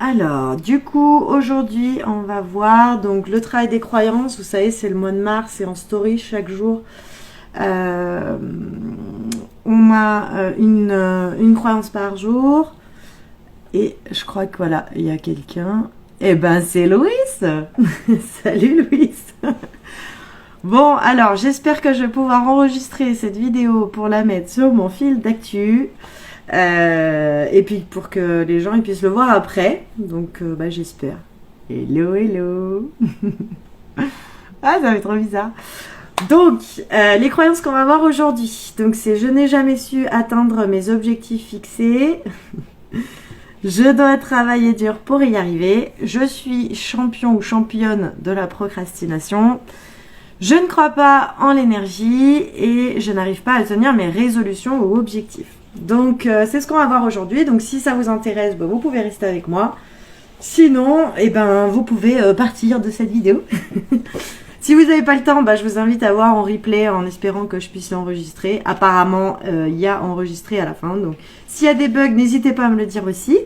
Alors, du coup, aujourd'hui, on va voir donc le travail des croyances. Vous savez, c'est le mois de mars et en story chaque jour. Euh, on a une croyance par jour. Et je crois que voilà, il y a quelqu'un. Eh ben, c'est Louise. Salut Louise. Bon, alors, j'espère que je vais pouvoir enregistrer cette vidéo pour la mettre sur mon fil d'actu. Et puis pour que les gens ils puissent le voir après. Donc, j'espère. Hello, hello. Ah, ça va être trop bizarre. Donc, les croyances qu'on va voir aujourd'hui. Donc, c'est je n'ai jamais su atteindre mes objectifs fixés. Je dois travailler dur pour y arriver. Je suis champion ou championne de la procrastination. Je ne crois pas en l'énergie et je n'arrive pas à tenir mes résolutions ou objectifs. Donc, c'est ce qu'on va voir aujourd'hui. Donc, si ça vous intéresse, vous pouvez rester avec moi. Sinon, vous pouvez partir de cette vidéo. Si vous n'avez pas le temps, je vous invite à voir en replay en espérant que je puisse l'enregistrer. Apparemment, il y a enregistré à la fin. Donc, s'il y a des bugs, n'hésitez pas à me le dire aussi.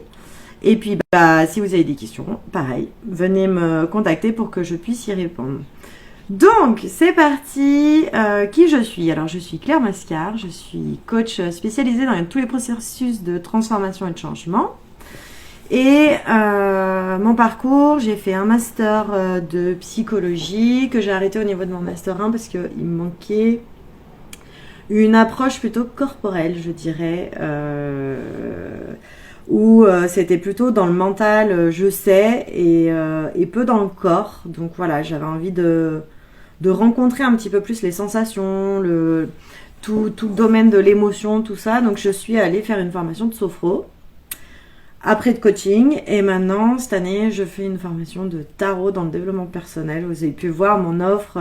Et puis, si vous avez des questions, pareil, venez me contacter pour que je puisse y répondre. Donc, c'est parti. Qui je suis? Alors, je suis Claire Mascar. Je suis coach spécialisée dans tous les processus de transformation et de changement. Et mon parcours, j'ai fait un master de psychologie que j'ai arrêté au niveau de mon master 1 parce qu'il me manquait une approche plutôt corporelle, je dirais, où c'était plutôt dans le mental, je sais, et peu dans le corps. Donc voilà, j'avais envie de rencontrer un petit peu plus les sensations, tout le domaine de l'émotion, tout ça. Donc je suis allée faire une formation de sophro, après de coaching, et maintenant cette année je fais une formation de tarot dans le développement personnel. Vous avez pu voir mon offre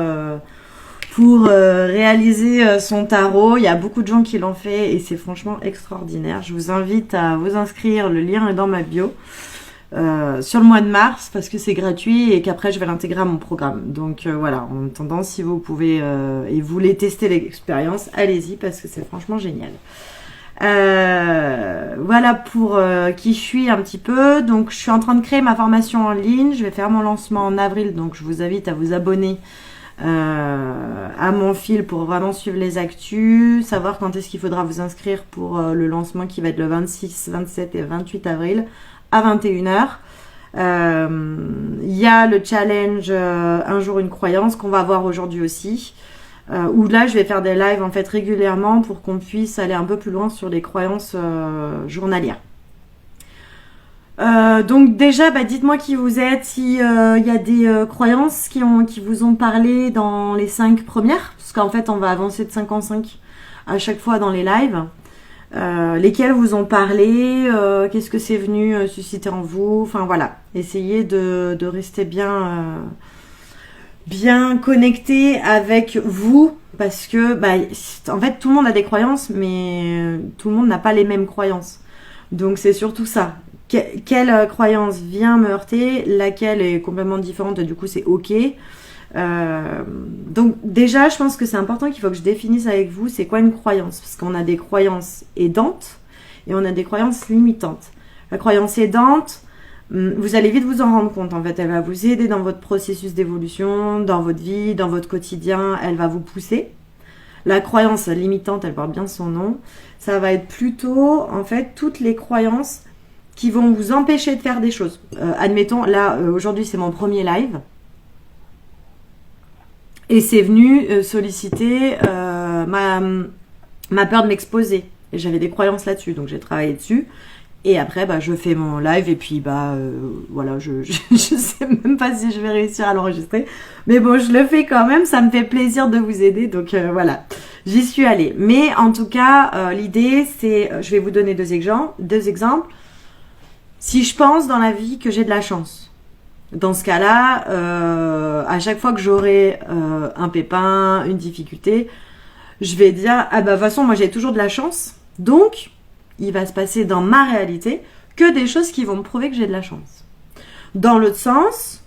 pour réaliser son tarot. Il y a beaucoup de gens qui l'ont fait et c'est franchement extraordinaire. Je vous invite à vous inscrire, le lien est dans ma bio. Sur le mois de mars parce que c'est gratuit et qu'après je vais l'intégrer à mon programme. Donc voilà, en attendant, si vous pouvez et vous voulez tester l'expérience, allez-y parce que c'est franchement génial. Voilà pour qui je suis un petit peu. Donc je suis en train de créer ma formation en ligne. Je vais faire mon lancement en avril, donc je vous invite à vous abonner à mon fil pour vraiment suivre les actus, savoir quand est-ce qu'il faudra vous inscrire pour le lancement qui va être le 26, 27 et 28 avril à 21h. Il y a le challenge un jour une croyance qu'on va voir aujourd'hui aussi, où là je vais faire des lives en fait régulièrement pour qu'on puisse aller un peu plus loin sur les croyances journalières. Donc déjà, dites-moi qui vous êtes, si y a des croyances qui vous ont parlé dans les 5 premières, parce qu'en fait on va avancer de 5 en 5 à chaque fois dans les lives. Lesquels vous ont parlé, qu'est-ce que c'est venu susciter en vous, enfin voilà, essayez de rester bien connecté avec vous, parce que en fait tout le monde a des croyances, mais tout le monde n'a pas les mêmes croyances, donc c'est surtout ça. Quelle croyance vient me heurter, laquelle est complètement différente, et du coup c'est ok. Donc déjà je pense que c'est important qu'il faut que je définisse avec vous c'est quoi une croyance, parce qu'on a des croyances aidantes et on a des croyances limitantes. La croyance aidante, vous allez vite vous en rendre compte, en fait elle va vous aider dans votre processus d'évolution, dans votre vie, dans votre quotidien, elle va vous pousser. La croyance limitante, elle porte bien son nom, ça va être plutôt en fait toutes les croyances qui vont vous empêcher de faire des choses. Admettons là aujourd'hui c'est mon premier live. Et c'est venu solliciter ma peur de m'exposer. Et j'avais des croyances là-dessus, donc j'ai travaillé dessus. Et après, je fais mon live et puis voilà, je sais même pas si je vais réussir à l'enregistrer. Mais bon, je le fais quand même, ça me fait plaisir de vous aider. Donc voilà, j'y suis allée. Mais en tout cas, l'idée, c'est, je vais vous donner deux exemples. Si je pense dans la vie que j'ai de la chance, dans ce cas-là, à chaque fois que j'aurai un pépin, une difficulté, je vais dire de toute façon moi j'ai toujours de la chance, donc il va se passer dans ma réalité que des choses qui vont me prouver que j'ai de la chance. Dans l'autre sens,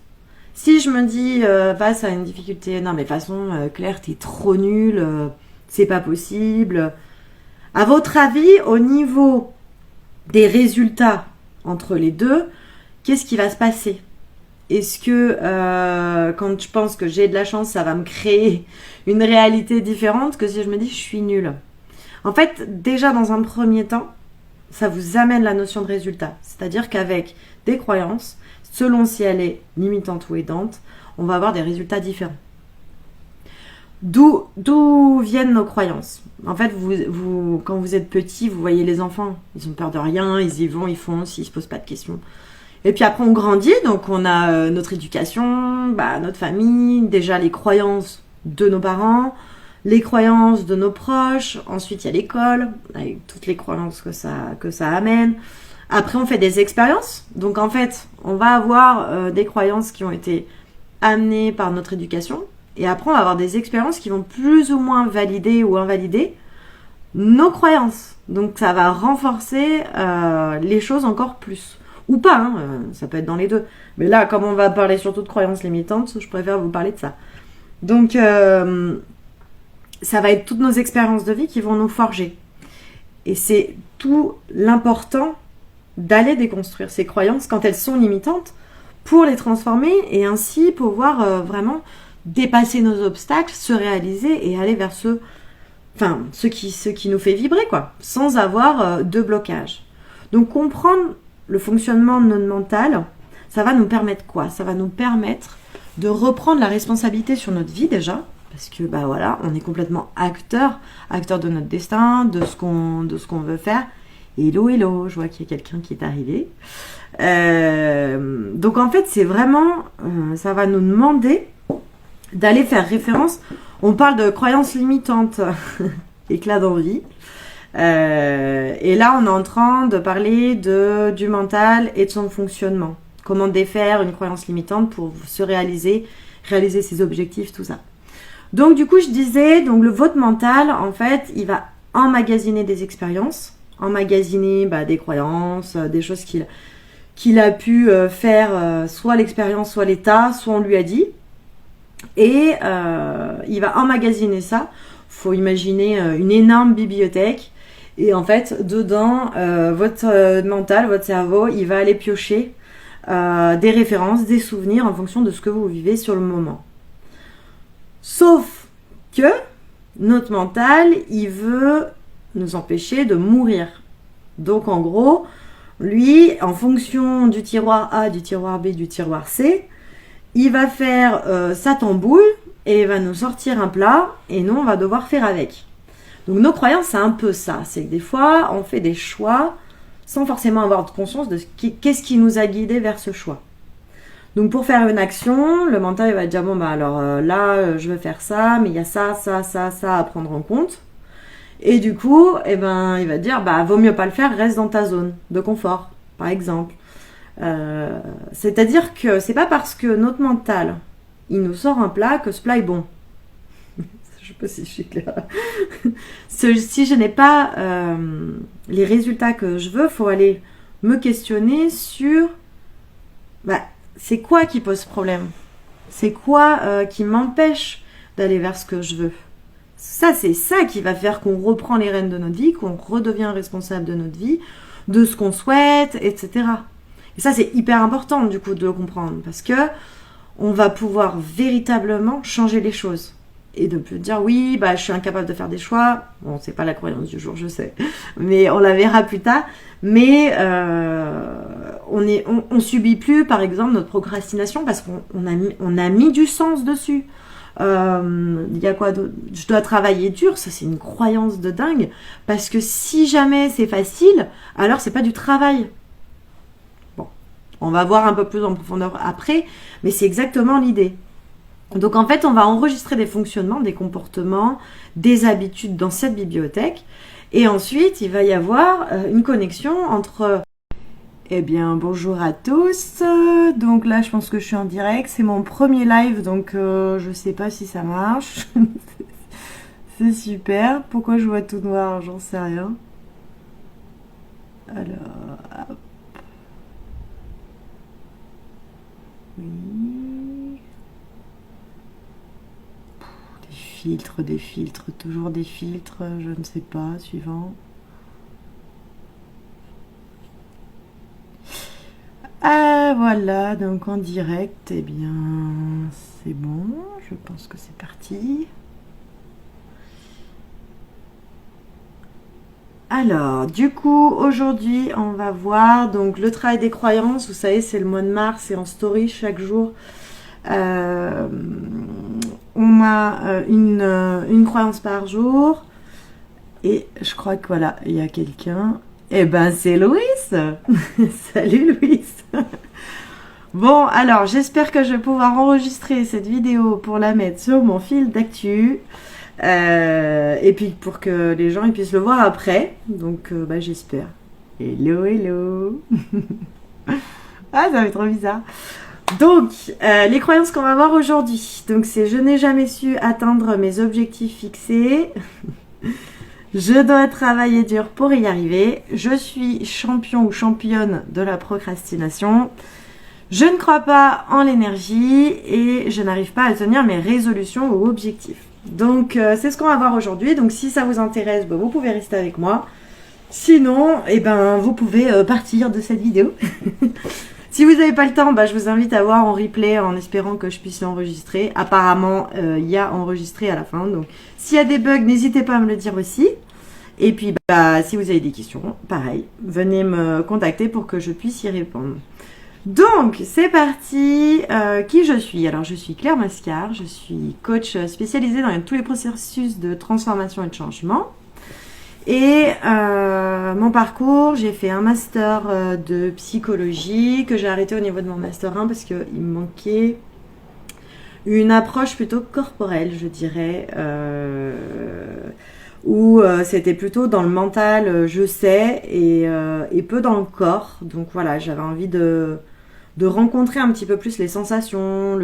si je me dis face à une difficulté, non mais de toute façon Claire t'es trop nulle, c'est pas possible. À votre avis, au niveau des résultats entre les deux, qu'est-ce qui va se passer? Est-ce que quand je pense que j'ai de la chance, ça va me créer une réalité différente que si je me dis je suis nulle? En fait, déjà dans un premier temps, ça vous amène la notion de résultat. C'est-à-dire qu'avec des croyances, selon si elle est limitante ou aidante, on va avoir des résultats différents. D'où viennent nos croyances? En fait, quand vous êtes petit, vous voyez les enfants, ils ont peur de rien, ils y vont, ils foncent, ils se posent pas de questions. Et puis après, on grandit, donc on a notre éducation, notre famille, déjà les croyances de nos parents, les croyances de nos proches. Ensuite, il y a l'école, avec toutes les croyances que ça amène. Après, on fait des expériences. Donc en fait, on va avoir des croyances qui ont été amenées par notre éducation. Et après, on va avoir des expériences qui vont plus ou moins valider ou invalider nos croyances. Donc ça va renforcer les choses encore plus. Ou pas, hein, ça peut être dans les deux. Mais là, comme on va parler surtout de croyances limitantes, je préfère vous parler de ça. Donc, ça va être toutes nos expériences de vie qui vont nous forger. Et c'est tout l'important d'aller déconstruire ces croyances quand elles sont limitantes pour les transformer et ainsi pouvoir vraiment dépasser nos obstacles, se réaliser et aller vers ce qui nous fait vibrer, quoi, sans avoir de blocage. Donc, comprendre le fonctionnement de notre mental, ça va nous permettre quoi? Ça va nous permettre de reprendre la responsabilité sur notre vie déjà, parce que voilà, on est complètement acteur de notre destin, de ce qu'on veut faire. Hello, je vois qu'il y a quelqu'un qui est arrivé. Donc en fait, c'est vraiment, ça va nous demander d'aller faire référence. On parle de croyances limitantes, éclat d'envie. Et là, on est en train de parler du mental et de son fonctionnement. Comment défaire une croyance limitante pour se réaliser ses objectifs, tout ça. Donc, du coup, je disais, votre mental, en fait, il va emmagasiner des expériences, emmagasiner des croyances, des choses qu'il a pu faire, soit l'expérience, soit l'état, soit on lui a dit. Et il va emmagasiner ça. Faut imaginer une énorme bibliothèque. Et en fait, dedans, votre mental, votre cerveau, il va aller piocher des références, des souvenirs en fonction de ce que vous vivez sur le moment. Sauf que notre mental, il veut nous empêcher de mourir. Donc en gros, lui, en fonction du tiroir A, du tiroir B, du tiroir C, il va faire sa tambouille et il va nous sortir un plat et nous, on va devoir faire avec. Donc nos croyances, c'est un peu ça. C'est que des fois, on fait des choix sans forcément avoir de conscience de qu'est-ce qui nous a guidés vers ce choix. Donc pour faire une action, le mental il va dire là, je vais faire ça, mais il y a ça à prendre en compte. Et du coup, il va dire vaut mieux pas le faire, reste dans ta zone de confort, par exemple. C'est-à-dire que c'est pas parce que notre mental il nous sort un plat que ce plat est bon. Je sais pas si je suis claire. Si je n'ai pas les résultats que je veux, faut aller me questionner sur c'est quoi qui pose problème? C'est quoi qui m'empêche d'aller vers ce que je veux? Ça, c'est ça qui va faire qu'on reprend les rênes de notre vie, qu'on redevient responsable de notre vie, de ce qu'on souhaite, etc. Et ça, c'est hyper important du coup de le comprendre parce que on va pouvoir véritablement changer les choses. Et de plus dire oui, je suis incapable de faire des choix. Bon, c'est pas la croyance du jour, je sais, mais on la verra plus tard. Mais on subit plus, par exemple, notre procrastination parce qu'on a mis du sens dessus. Il y a quoi d'autre? Je dois travailler dur, ça c'est une croyance de dingue. Parce que si jamais c'est facile, alors c'est pas du travail. Bon, on va voir un peu plus en profondeur après, mais c'est exactement l'idée. Donc en fait, on va enregistrer des fonctionnements, des comportements, des habitudes dans cette bibliothèque. Et ensuite, il va y avoir une connexion entre... Eh bien, bonjour à tous. Donc là, je pense que je suis en direct. C'est mon premier live, donc je sais pas si ça marche. C'est super. Pourquoi je vois tout noir? J'en sais rien. Alors, hop. Oui. Des filtres, toujours des filtres, je ne sais pas, suivant. Voilà, voilà, donc en direct, eh bien, c'est bon, je pense que c'est parti. Alors, du coup, aujourd'hui, on va voir donc le travail des croyances. Vous savez, c'est le mois de mars et en story chaque jour. Euh, on a une croyance par jour. Et je crois que voilà, il y a quelqu'un. Eh ben, c'est Louise. Salut Louise. Bon, alors, j'espère que je vais pouvoir enregistrer cette vidéo pour la mettre sur mon fil d'actu. Et puis pour que les gens ils puissent le voir après. Donc, bah, j'espère. Hello, hello. Ah, ça va être trop bizarre. Donc, les croyances qu'on va voir aujourd'hui. Donc, c'est je n'ai jamais su atteindre mes objectifs fixés. Je dois travailler dur pour y arriver. Je suis champion ou championne de la procrastination. Je ne crois pas en l'énergie et je n'arrive pas à tenir mes résolutions ou objectifs. Donc, c'est ce qu'on va voir aujourd'hui. Donc, si ça vous intéresse, bah, vous pouvez rester avec moi. Sinon, eh ben, vous pouvez partir de cette vidéo. Si vous n'avez pas le temps, bah, je vous invite à voir en replay en espérant que je puisse l'enregistrer. Apparemment, il y a enregistré à la fin. Donc, s'il y a des bugs, n'hésitez pas à me le dire aussi. Et puis, bah, si vous avez des questions, pareil, venez me contacter pour que je puisse y répondre. Donc, c'est parti. Qui je suis? Alors, je suis Claire Mascar. Je suis coach spécialisée dans tous les processus de transformation et de changement. Et mon parcours, j'ai fait un master de psychologie que j'ai arrêté au niveau de mon master 1 parce qu'il me manquait une approche plutôt corporelle, je dirais, où c'était plutôt dans le mental, je sais, et peu dans le corps. Donc voilà, j'avais envie de rencontrer un petit peu plus les sensations,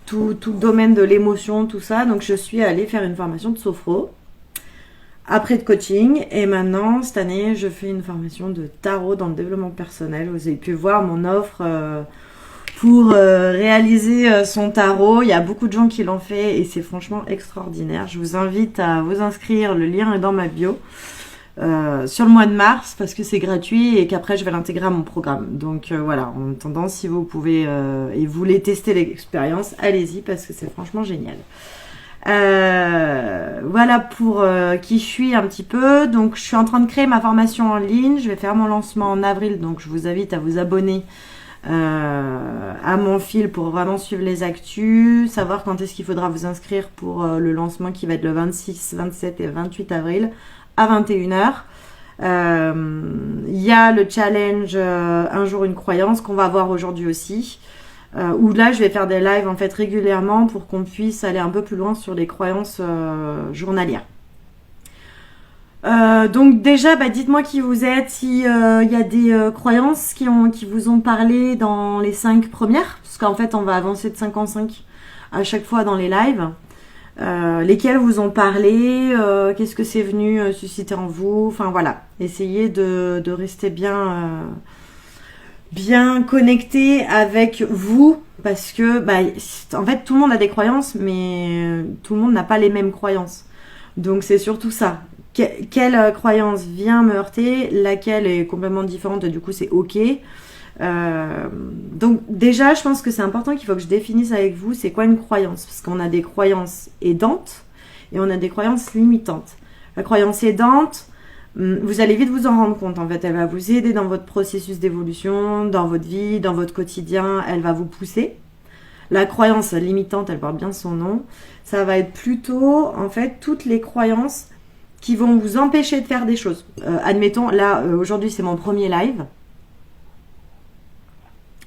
tout le domaine de l'émotion, tout ça. Donc je suis allée faire une formation de sophro. Après de coaching, et maintenant, cette année, je fais une formation de tarot dans le développement personnel. Vous avez pu voir mon offre pour réaliser son tarot. Il y a beaucoup de gens qui l'ont fait et c'est franchement extraordinaire. Je vous invite à vous inscrire, le lien est dans ma bio, sur le mois de mars, parce que c'est gratuit et qu'après, je vais l'intégrer à mon programme. Donc voilà, en attendant, si vous pouvez et voulez tester l'expérience, allez-y, parce que c'est franchement génial. Voilà pour qui je suis un petit peu. Donc je suis en train de créer ma formation en ligne. Je vais faire mon lancement en avril, donc je vous invite à vous abonner à mon fil pour vraiment suivre les actus, savoir quand est-ce qu'il faudra vous inscrire pour le lancement qui va être le 26, 27 et 28 avril à 21h. Il y a le challenge un jour une croyance qu'on va voir aujourd'hui aussi. Où là je vais faire des lives en fait régulièrement pour qu'on puisse aller un peu plus loin sur les croyances journalières. Donc déjà, bah, dites-moi qui vous êtes, si y a des croyances qui vous ont parlé dans les 5 premières, parce qu'en fait on va avancer de 5 en 5 à chaque fois dans les lives. Lesquelles vous ont parlé, qu'est-ce que c'est venu susciter en vous, enfin voilà, essayez de rester bien connecté avec vous, parce que bah, en fait tout le monde a des croyances, mais tout le monde n'a pas les mêmes croyances. Donc c'est surtout ça. Quelle croyance vient me heurter, laquelle est complètement différente, et du coup c'est ok. Donc déjà je pense que c'est important qu'il faut que je définisse avec vous c'est quoi une croyance, parce qu'on a des croyances aidantes et on a des croyances limitantes. La croyance aidante, vous allez vite vous en rendre compte, en fait, elle va vous aider dans votre processus d'évolution, dans votre vie, dans votre quotidien, elle va vous pousser. La croyance limitante, elle porte bien son nom, ça va être plutôt, en fait, toutes les croyances qui vont vous empêcher de faire des choses. Admettons, là, aujourd'hui, c'est mon premier live,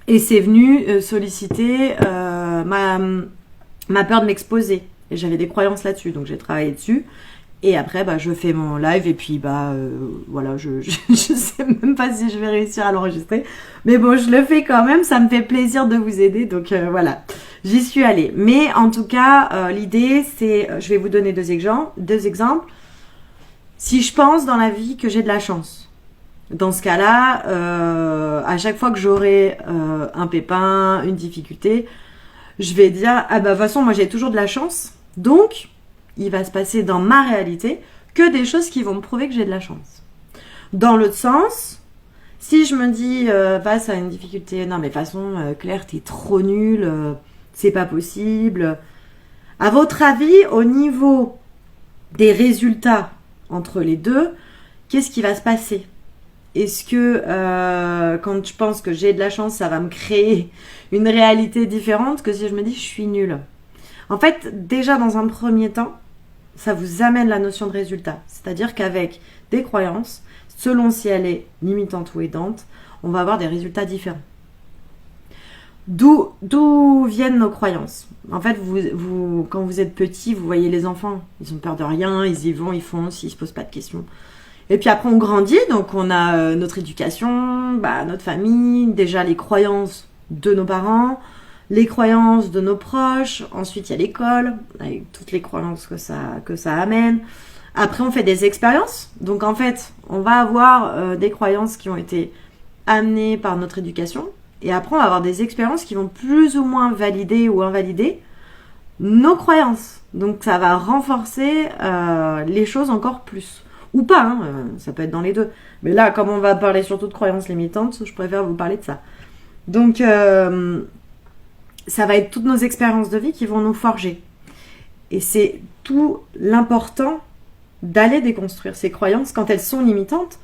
et c'est venu solliciter ma peur de m'exposer. Et j'avais des croyances là-dessus, donc j'ai travaillé dessus. Et après, bah, je fais mon live et puis, bah, voilà, je sais même pas si je vais réussir à l'enregistrer. Mais bon, je le fais quand même, ça me fait plaisir de vous aider. Donc, voilà, j'y suis allée. Mais en tout cas, l'idée, c'est, je vais vous donner deux exemples. Si je pense dans la vie que j'ai de la chance, dans ce cas-là, à chaque fois que j'aurai un pépin, une difficulté, je vais dire, ah bah, de toute façon, moi, j'ai toujours de la chance. Donc, il va se passer dans ma réalité que des choses qui vont me prouver que j'ai de la chance. Dans l'autre sens, Si je me dis face à une difficulté, non mais de toute façon, Claire, t'es trop nulle, c'est pas possible. À votre avis, au niveau des résultats entre les deux, qu'est-ce qui va se passer? Est-ce que quand je pense que j'ai de la chance, ça va me créer une réalité différente que si je me dis je suis nulle? En fait, déjà dans un premier temps, ça vous amène la notion de résultat. C'est-à-dire qu'avec des croyances, selon si elle est limitante ou aidante, on va avoir des résultats différents. D'où viennent nos croyances? En fait, quand vous êtes petit, vous voyez les enfants, ils ont peur de rien, ils y vont, ils foncent, ils se posent pas de questions. Et puis après, on grandit, donc on a notre éducation, notre famille, déjà les croyances de nos parents, les croyances de nos proches, ensuite il y a l'école, avec toutes les croyances que ça amène. Après, on fait des expériences, donc en fait, on va avoir des croyances qui ont été amenées par notre éducation, et après, on va avoir des expériences qui vont plus ou moins valider ou invalider nos croyances. Donc ça va renforcer les choses encore plus. Ou pas, hein, ça peut être dans les deux. Mais là, comme on va parler surtout de croyances limitantes, je préfère vous parler de ça. Donc, ça va être toutes nos expériences de vie qui vont nous forger. Et c'est tout l'important d'aller déconstruire ces croyances quand elles sont limitantes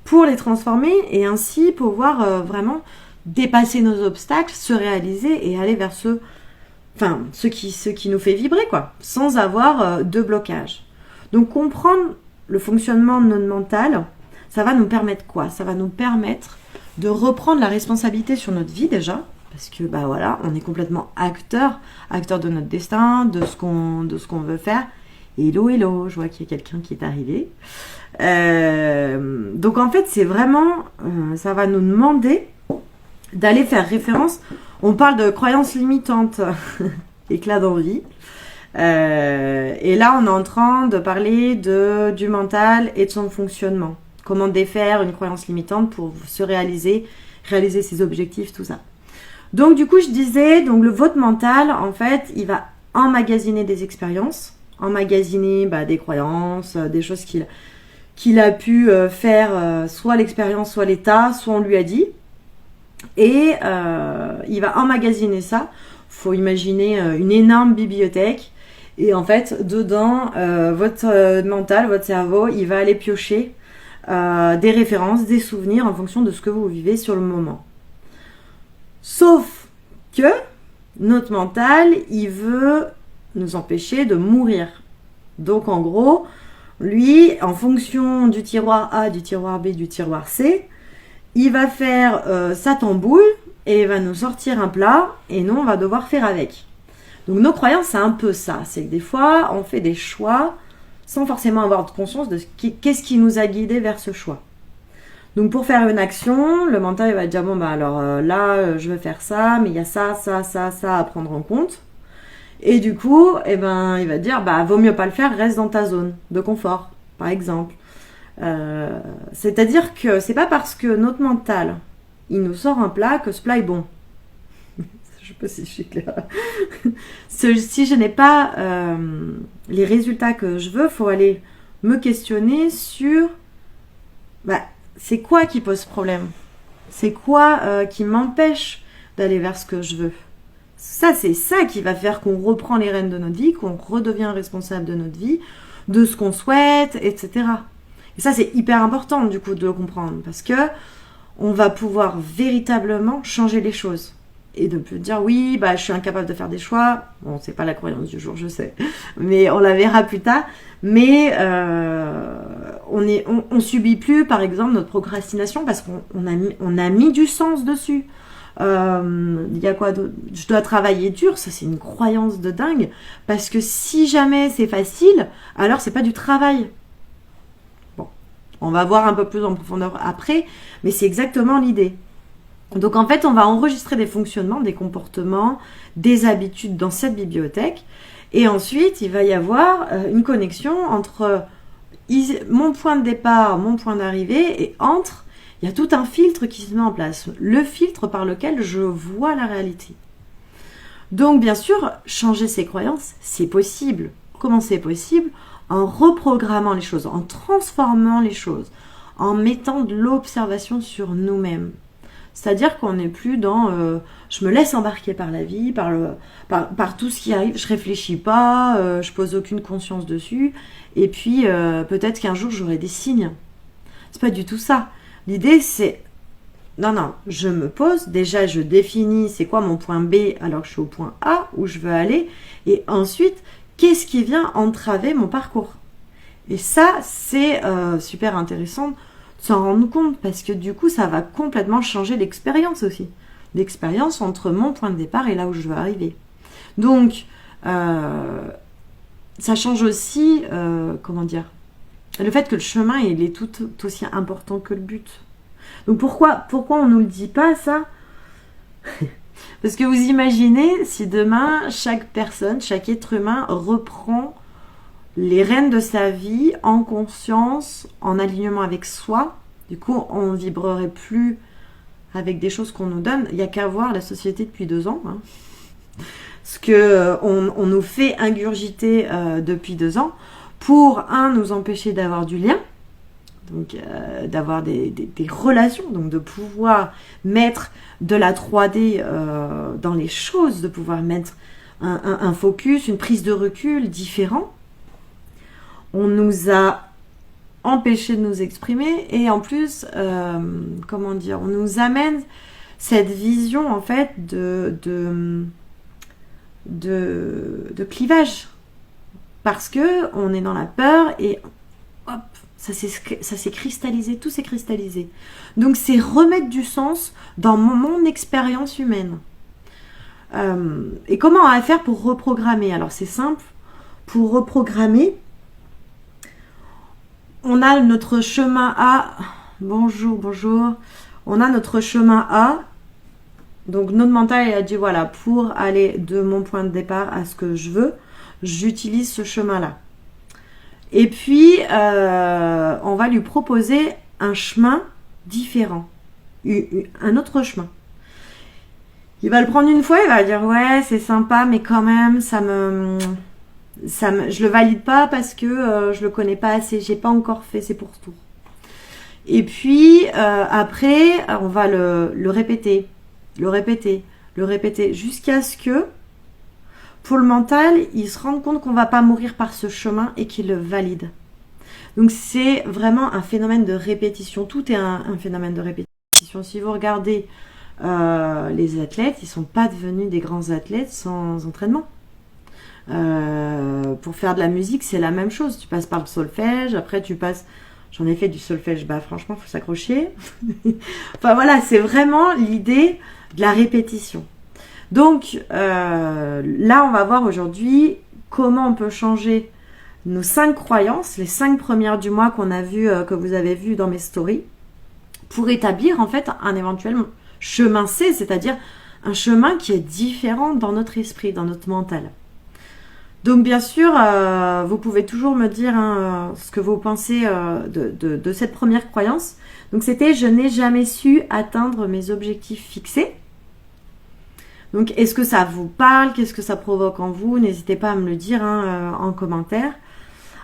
pour les transformer et ainsi pouvoir vraiment dépasser nos obstacles, se réaliser et aller vers ce qui nous fait vibrer, quoi, sans avoir de blocage. Donc, comprendre le fonctionnement de notre mental, ça va nous permettre quoi? Ça va nous permettre de reprendre la responsabilité sur notre vie déjà, parce que voilà, on est complètement acteur de notre destin, de ce qu'on veut faire. Hello, je vois qu'il y a quelqu'un qui est arrivé. Donc en fait, c'est vraiment, ça va nous demander d'aller faire référence. On parle de croyances limitantes, éclat d'envie. Et là, on est en train de parler du mental et de son fonctionnement. Comment défaire une croyance limitante pour se réaliser ses objectifs, tout ça. Donc, du coup, je disais, votre mental, en fait, il va emmagasiner des expériences, emmagasiner des croyances, des choses qu'il a pu faire, soit l'expérience, soit l'état, soit on lui a dit. Et il va emmagasiner ça. Faut imaginer une énorme bibliothèque. Et en fait, dedans, votre mental, votre cerveau, il va aller piocher des références, des souvenirs en fonction de ce que vous vivez sur le moment. Sauf que notre mental, il veut nous empêcher de mourir. Donc en gros, lui, en fonction du tiroir A, du tiroir B, du tiroir C, il va faire sa tambouille et il va nous sortir un plat et nous, on va devoir faire avec. Donc nos croyances, c'est un peu ça. C'est que des fois, on fait des choix sans forcément avoir conscience de qu'est-ce qui nous a guidés vers ce choix. Donc pour faire une action, le mental il va dire là, je vais faire ça, mais il y a ça à prendre en compte. Et du coup, il va dire vaut mieux pas le faire, reste dans ta zone de confort, par exemple. C'est-à-dire que c'est pas parce que notre mental il nous sort un plat que ce plat est bon. Je sais pas si je suis claire. Si je n'ai pas les résultats que je veux, faut aller me questionner sur c'est quoi qui pose problème? C'est quoi qui m'empêche d'aller vers ce que je veux? Ça, c'est ça qui va faire qu'on reprend les rênes de notre vie, qu'on redevient responsable de notre vie, de ce qu'on souhaite, etc. Et ça, c'est hyper important du coup de le comprendre parce que on va pouvoir véritablement changer les choses. Et de plus dire oui, je suis incapable de faire des choix. Bon, c'est pas la croyance du jour, je sais. Mais on la verra plus tard. Mais on subit plus, par exemple, notre procrastination parce qu'on a mis du sens dessus. Il y a quoi d'autre? Je dois travailler dur, ça c'est une croyance de dingue. Parce que si jamais c'est facile, alors c'est pas du travail. Bon, on va voir un peu plus en profondeur après, mais c'est exactement l'idée. Donc en fait, on va enregistrer des fonctionnements, des comportements, des habitudes dans cette bibliothèque. Et ensuite, il va y avoir une connexion entre mon point de départ, mon point d'arrivée, et il y a tout un filtre qui se met en place. Le filtre par lequel je vois la réalité. Donc bien sûr, changer ses croyances, c'est possible. Comment c'est possible? En reprogrammant les choses, en transformant les choses, en mettant de l'observation sur nous-mêmes. C'est-à-dire qu'on n'est plus dans je me laisse embarquer par la vie, par tout ce qui arrive, je réfléchis pas, je pose aucune conscience dessus, et puis peut-être qu'un jour j'aurai des signes. C'est pas du tout ça. L'idée c'est non, non, je me pose, déjà je définis c'est quoi mon point B alors que je suis au point A où je veux aller, et ensuite qu'est-ce qui vient entraver mon parcours. Et ça c'est super intéressant de s'en rendre compte parce que du coup ça va complètement changer l'expérience aussi. L'expérience entre mon point de départ et là où je veux arriver. Donc ça change aussi, comment dire, le fait que le chemin il est tout aussi important que le but. Donc pourquoi on nous le dit pas ça? Parce que vous imaginez si demain chaque personne, chaque être humain reprend les rênes de sa vie en conscience, en alignement avec soi. Du coup, on ne vibrerait plus avec des choses qu'on nous donne. Il n'y a qu'à voir la société depuis 2 ans. Hein. Ce qu'on nous fait ingurgiter depuis 2 ans pour, nous empêcher d'avoir du lien, donc d'avoir des relations, donc de pouvoir mettre de la 3D dans les choses, de pouvoir mettre un focus, une prise de recul différent. On nous a empêché de nous exprimer et en plus, comment dire, on nous amène cette vision en fait de clivage parce que on est dans la peur et hop, ça s'est cristallisé, tout s'est cristallisé. Donc c'est remettre du sens dans mon expérience humaine. Et comment on va faire pour reprogrammer? Alors c'est simple, pour reprogrammer, on a notre chemin A. Bonjour. On a notre chemin A. Donc notre mental il a dit voilà, pour aller de mon point de départ à ce que je veux, j'utilise ce chemin-là. Et puis on va lui proposer un chemin différent, un autre chemin. Il va le prendre une fois, il va dire ouais c'est sympa, mais quand même je le valide pas parce que je le connais pas assez, j'ai pas encore fait ses pourtours. Et puis après, on va le répéter, jusqu'à ce que, pour le mental, il se rende compte qu'on va pas mourir par ce chemin et qu'il le valide. Donc c'est vraiment un phénomène de répétition. Tout est un phénomène de répétition. Si vous regardez les athlètes, ils sont pas devenus des grands athlètes sans entraînement. Pour faire de la musique, c'est la même chose. Tu passes par le solfège, après tu passes... J'en ai fait du solfège, bah franchement, faut s'accrocher. Enfin voilà, c'est vraiment l'idée de la répétition. Donc là, on va voir aujourd'hui comment on peut changer nos 5 croyances, les 5 premières du mois qu'on a vu, que vous avez vu dans mes stories, pour établir en fait un éventuel chemin C, c'est-à-dire un chemin qui est différent dans notre esprit, dans notre mental. Donc bien sûr, vous pouvez toujours me dire ce que vous pensez de cette première croyance. Donc c'était « Je n'ai jamais su atteindre mes objectifs fixés ». Donc est-ce que ça vous parle? Qu'est-ce que ça provoque en vous? N'hésitez pas à me le dire en commentaire.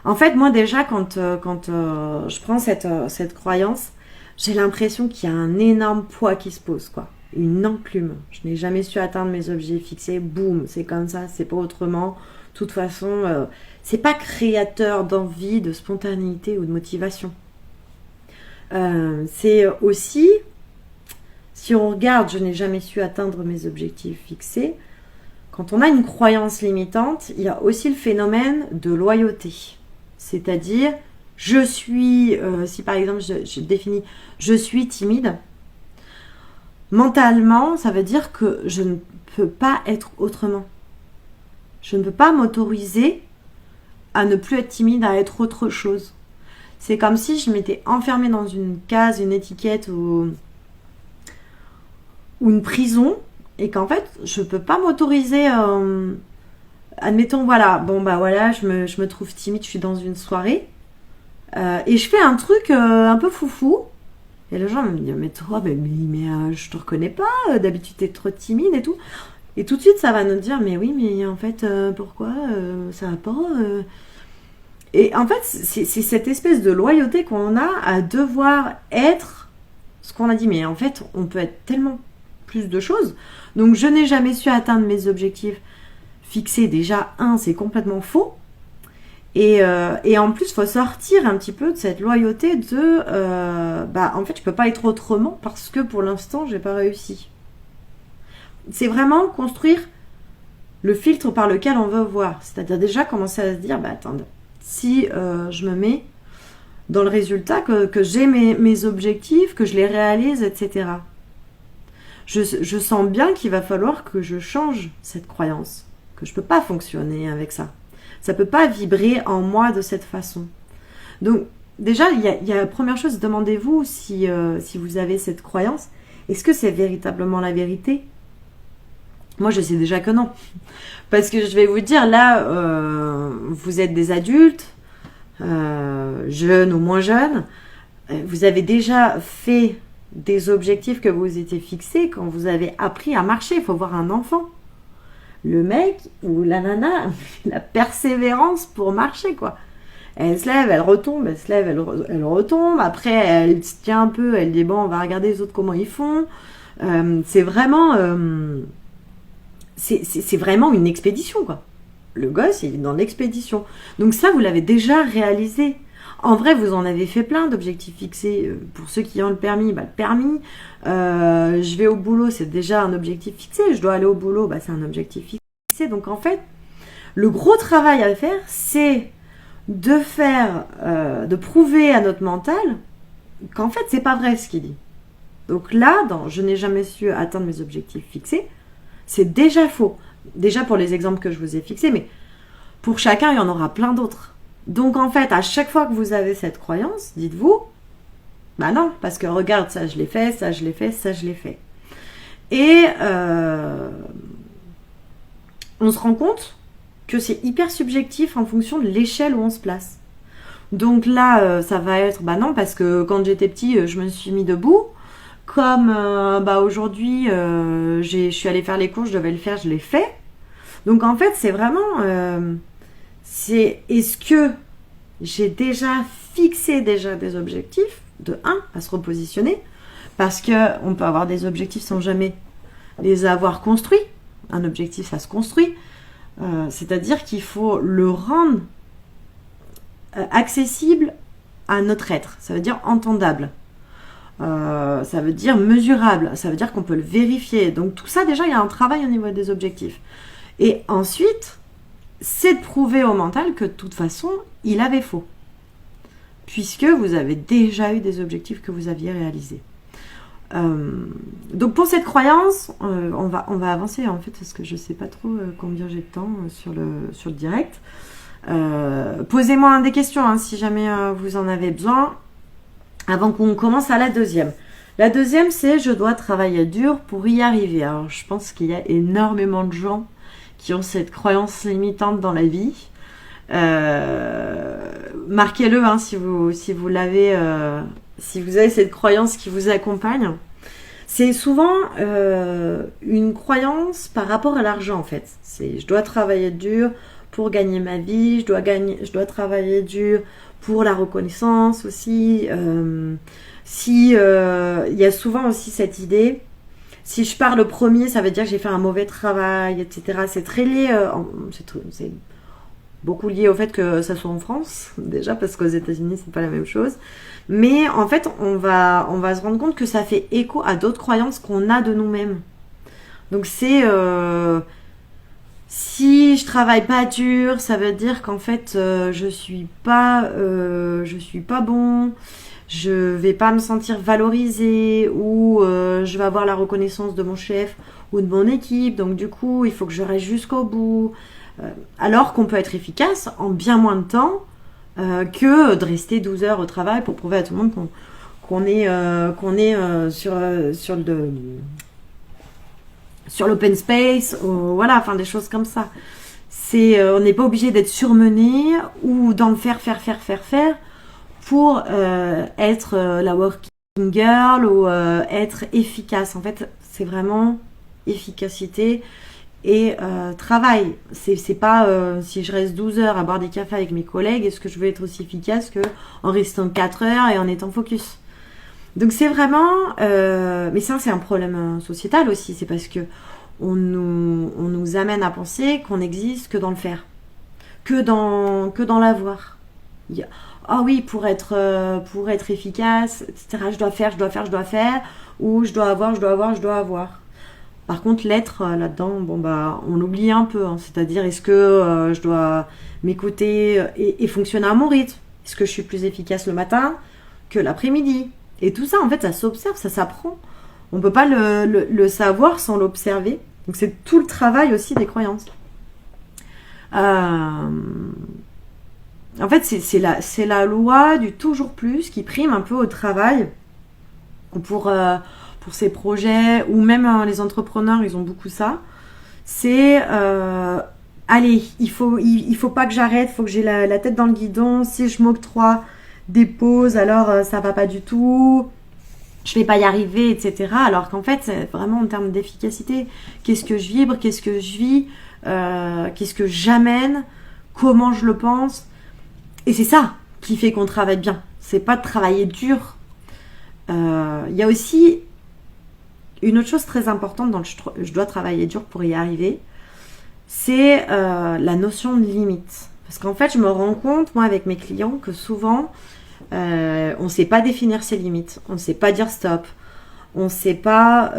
En fait, moi déjà, quand je prends cette croyance, j'ai l'impression qu'il y a un énorme poids qui se pose, quoi. Une enclume. Je n'ai jamais su atteindre mes objectifs fixés. Boum, c'est comme ça, c'est pas autrement. De toute façon, c'est pas créateur d'envie, de spontanéité ou de motivation. C'est aussi, si on regarde, je n'ai jamais su atteindre mes objectifs fixés, quand on a une croyance limitante, il y a aussi le phénomène de loyauté. C'est-à-dire, je suis, si par exemple je définis, je suis timide, mentalement, ça veut dire que je ne peux pas être autrement. Je ne peux pas m'autoriser à ne plus être timide, à être autre chose. C'est comme si je m'étais enfermée dans une case, une étiquette ou une prison et qu'en fait, je ne peux pas m'autoriser... admettons, voilà, bon bah voilà, je me trouve timide, je suis dans une soirée et je fais un truc un peu foufou. Et les gens me disent, mais toi, mais je te reconnais pas, d'habitude t'es trop timide et tout. Et tout de suite, ça va nous dire, mais oui, mais en fait, pourquoi ça va pas Et en fait, c'est cette espèce de loyauté qu'on a à devoir être ce qu'on a dit. Mais en fait, on peut être tellement plus de choses. Donc, je n'ai jamais su atteindre mes objectifs fixés. Déjà, c'est complètement faux. Et en plus, il faut sortir un petit peu de cette loyauté de en fait, je peux pas être autrement parce que pour l'instant, j'ai pas réussi. C'est vraiment construire le filtre par lequel on veut voir. C'est-à-dire déjà commencer à se dire, attends, si je me mets dans le résultat, que j'ai mes objectifs, que je les réalise, etc. Je sens bien qu'il va falloir que je change cette croyance, que je peux pas fonctionner avec ça. Ça peut pas vibrer en moi de cette façon. Donc, déjà, il y a la première chose, demandez-vous si vous avez cette croyance, est-ce que c'est véritablement la vérité? Moi, je sais déjà que non. Parce que je vais vous dire, là, vous êtes des adultes, jeunes ou moins jeunes, vous avez déjà fait des objectifs que vous étiez fixés quand vous avez appris à marcher. Il faut voir un enfant. Le mec ou la nana, la persévérance pour marcher, quoi. Elle se lève, elle retombe, elle se lève, elle retombe. Après, elle se tient un peu, elle dit, bon, on va regarder les autres comment ils font. C'est vraiment une expédition, quoi. Le gosse, il est dans l'expédition. Donc ça, vous l'avez déjà réalisé. En vrai, vous en avez fait plein d'objectifs fixés. Pour ceux qui ont le permis, le permis. Je vais au boulot, c'est déjà un objectif fixé. Je dois aller au boulot, c'est un objectif fixé. Donc en fait, le gros travail à faire, c'est de prouver à notre mental qu'en fait, c'est pas vrai ce qu'il dit. Donc là, je n'ai jamais su atteindre mes objectifs fixés, c'est déjà faux. Déjà pour les exemples que je vous ai fixés, mais pour chacun, il y en aura plein d'autres. Donc en fait, à chaque fois que vous avez cette croyance, dites-vous, non, parce que regarde, ça je l'ai fait, ça je l'ai fait, ça je l'ai fait. Et on se rend compte que c'est hyper subjectif en fonction de l'échelle où on se place. Donc là, ça va être, non, parce que quand j'étais petit, je me suis mis debout. Comme aujourd'hui, je suis allée faire les courses, je devais le faire, je l'ai fait. Donc en fait, c'est vraiment, est-ce que j'ai déjà fixé des objectifs de 1 à se repositionner, parce que on peut avoir des objectifs sans jamais les avoir construits. Un objectif, ça se construit. C'est-à-dire qu'il faut le rendre accessible à notre être. Ça veut dire entendable. Ça veut dire mesurable. Ça veut dire qu'on peut le vérifier. Donc tout ça, déjà, il y a un travail au niveau des objectifs. Et ensuite, c'est de prouver au mental que de toute façon, il avait faux. Puisque vous avez déjà eu des objectifs que vous aviez réalisés. Donc pour cette croyance, on va avancer en fait, parce que je ne sais pas trop combien j'ai de temps sur le direct. Posez-moi des questions si jamais vous en avez besoin, avant qu'on commence à la deuxième. La deuxième, c'est je dois travailler dur pour y arriver. Alors je pense qu'il y a énormément de gens qui ont cette croyance limitante dans la vie. Marquez-le si vous l'avez, si vous avez cette croyance qui vous accompagne. C'est souvent une croyance par rapport à l'argent en fait. C'est je dois travailler dur pour gagner ma vie, je dois travailler dur pour la reconnaissance aussi. Il y a souvent aussi cette idée, si je pars le premier, ça veut dire que j'ai fait un mauvais travail, etc. C'est très lié, c'est beaucoup lié au fait que ça soit en France, déjà, parce qu'aux États-Unis, c'est pas la même chose. Mais en fait, on va se rendre compte que ça fait écho à d'autres croyances qu'on a de nous-mêmes. Donc c'est si je travaille pas dur, ça veut dire qu'en fait je suis pas bon, je vais pas me sentir valorisée, ou je vais avoir la reconnaissance de mon chef ou de mon équipe, donc du coup il faut que je reste jusqu'au bout. Alors qu'on peut être efficace en bien moins de temps que de rester 12 heures au travail pour prouver à tout le monde qu'on est sur l'open space, voilà, enfin des choses comme ça. On n'est pas obligé d'être surmené ou d'en faire pour être la working girl ou être efficace. En fait, c'est vraiment efficacité et travail. C'est pas si je reste 12 heures à boire des cafés avec mes collègues, est-ce que je veux être aussi efficace que en restant 4 heures et en étant focus. Donc c'est vraiment... mais ça, c'est un problème sociétal aussi. C'est parce que on nous amène à penser qu'on n'existe que dans le faire. Que dans l'avoir. Ah oui, pour être efficace, etc. Je dois faire. Ou je dois avoir. Par contre, l'être là-dedans, bon bah, on l'oublie un peu. Hein. C'est-à-dire, est-ce que je dois m'écouter et fonctionner à mon rythme? Est-ce que je suis plus efficace le matin que l'après-midi? Et tout ça, en fait, ça s'observe, ça s'apprend. On peut pas le savoir sans l'observer. Donc c'est tout le travail aussi des croyances. En fait, c'est la loi du toujours plus qui prime un peu au travail pour ces projets, ou même les entrepreneurs, ils ont beaucoup ça. C'est allez, il faut pas que j'arrête, il faut que j'ai la tête dans le guidon. Si je m'octroie des pauses, alors ça va pas du tout. Je vais pas y arriver, etc. Alors qu'en fait, c'est vraiment en termes d'efficacité. Qu'est-ce que je vibre, qu'est-ce que je vis, qu'est-ce que j'amène, comment je le pense. Et c'est ça qui fait qu'on travaille bien. C'est pas de travailler dur. Il y a aussi une autre chose très importante dans le je dois travailler dur pour y arriver. C'est la notion de limite. Parce qu'en fait, je me rends compte, moi, avec mes clients, que souvent, on ne sait pas définir ses limites. On ne sait pas dire stop. On ne sait pas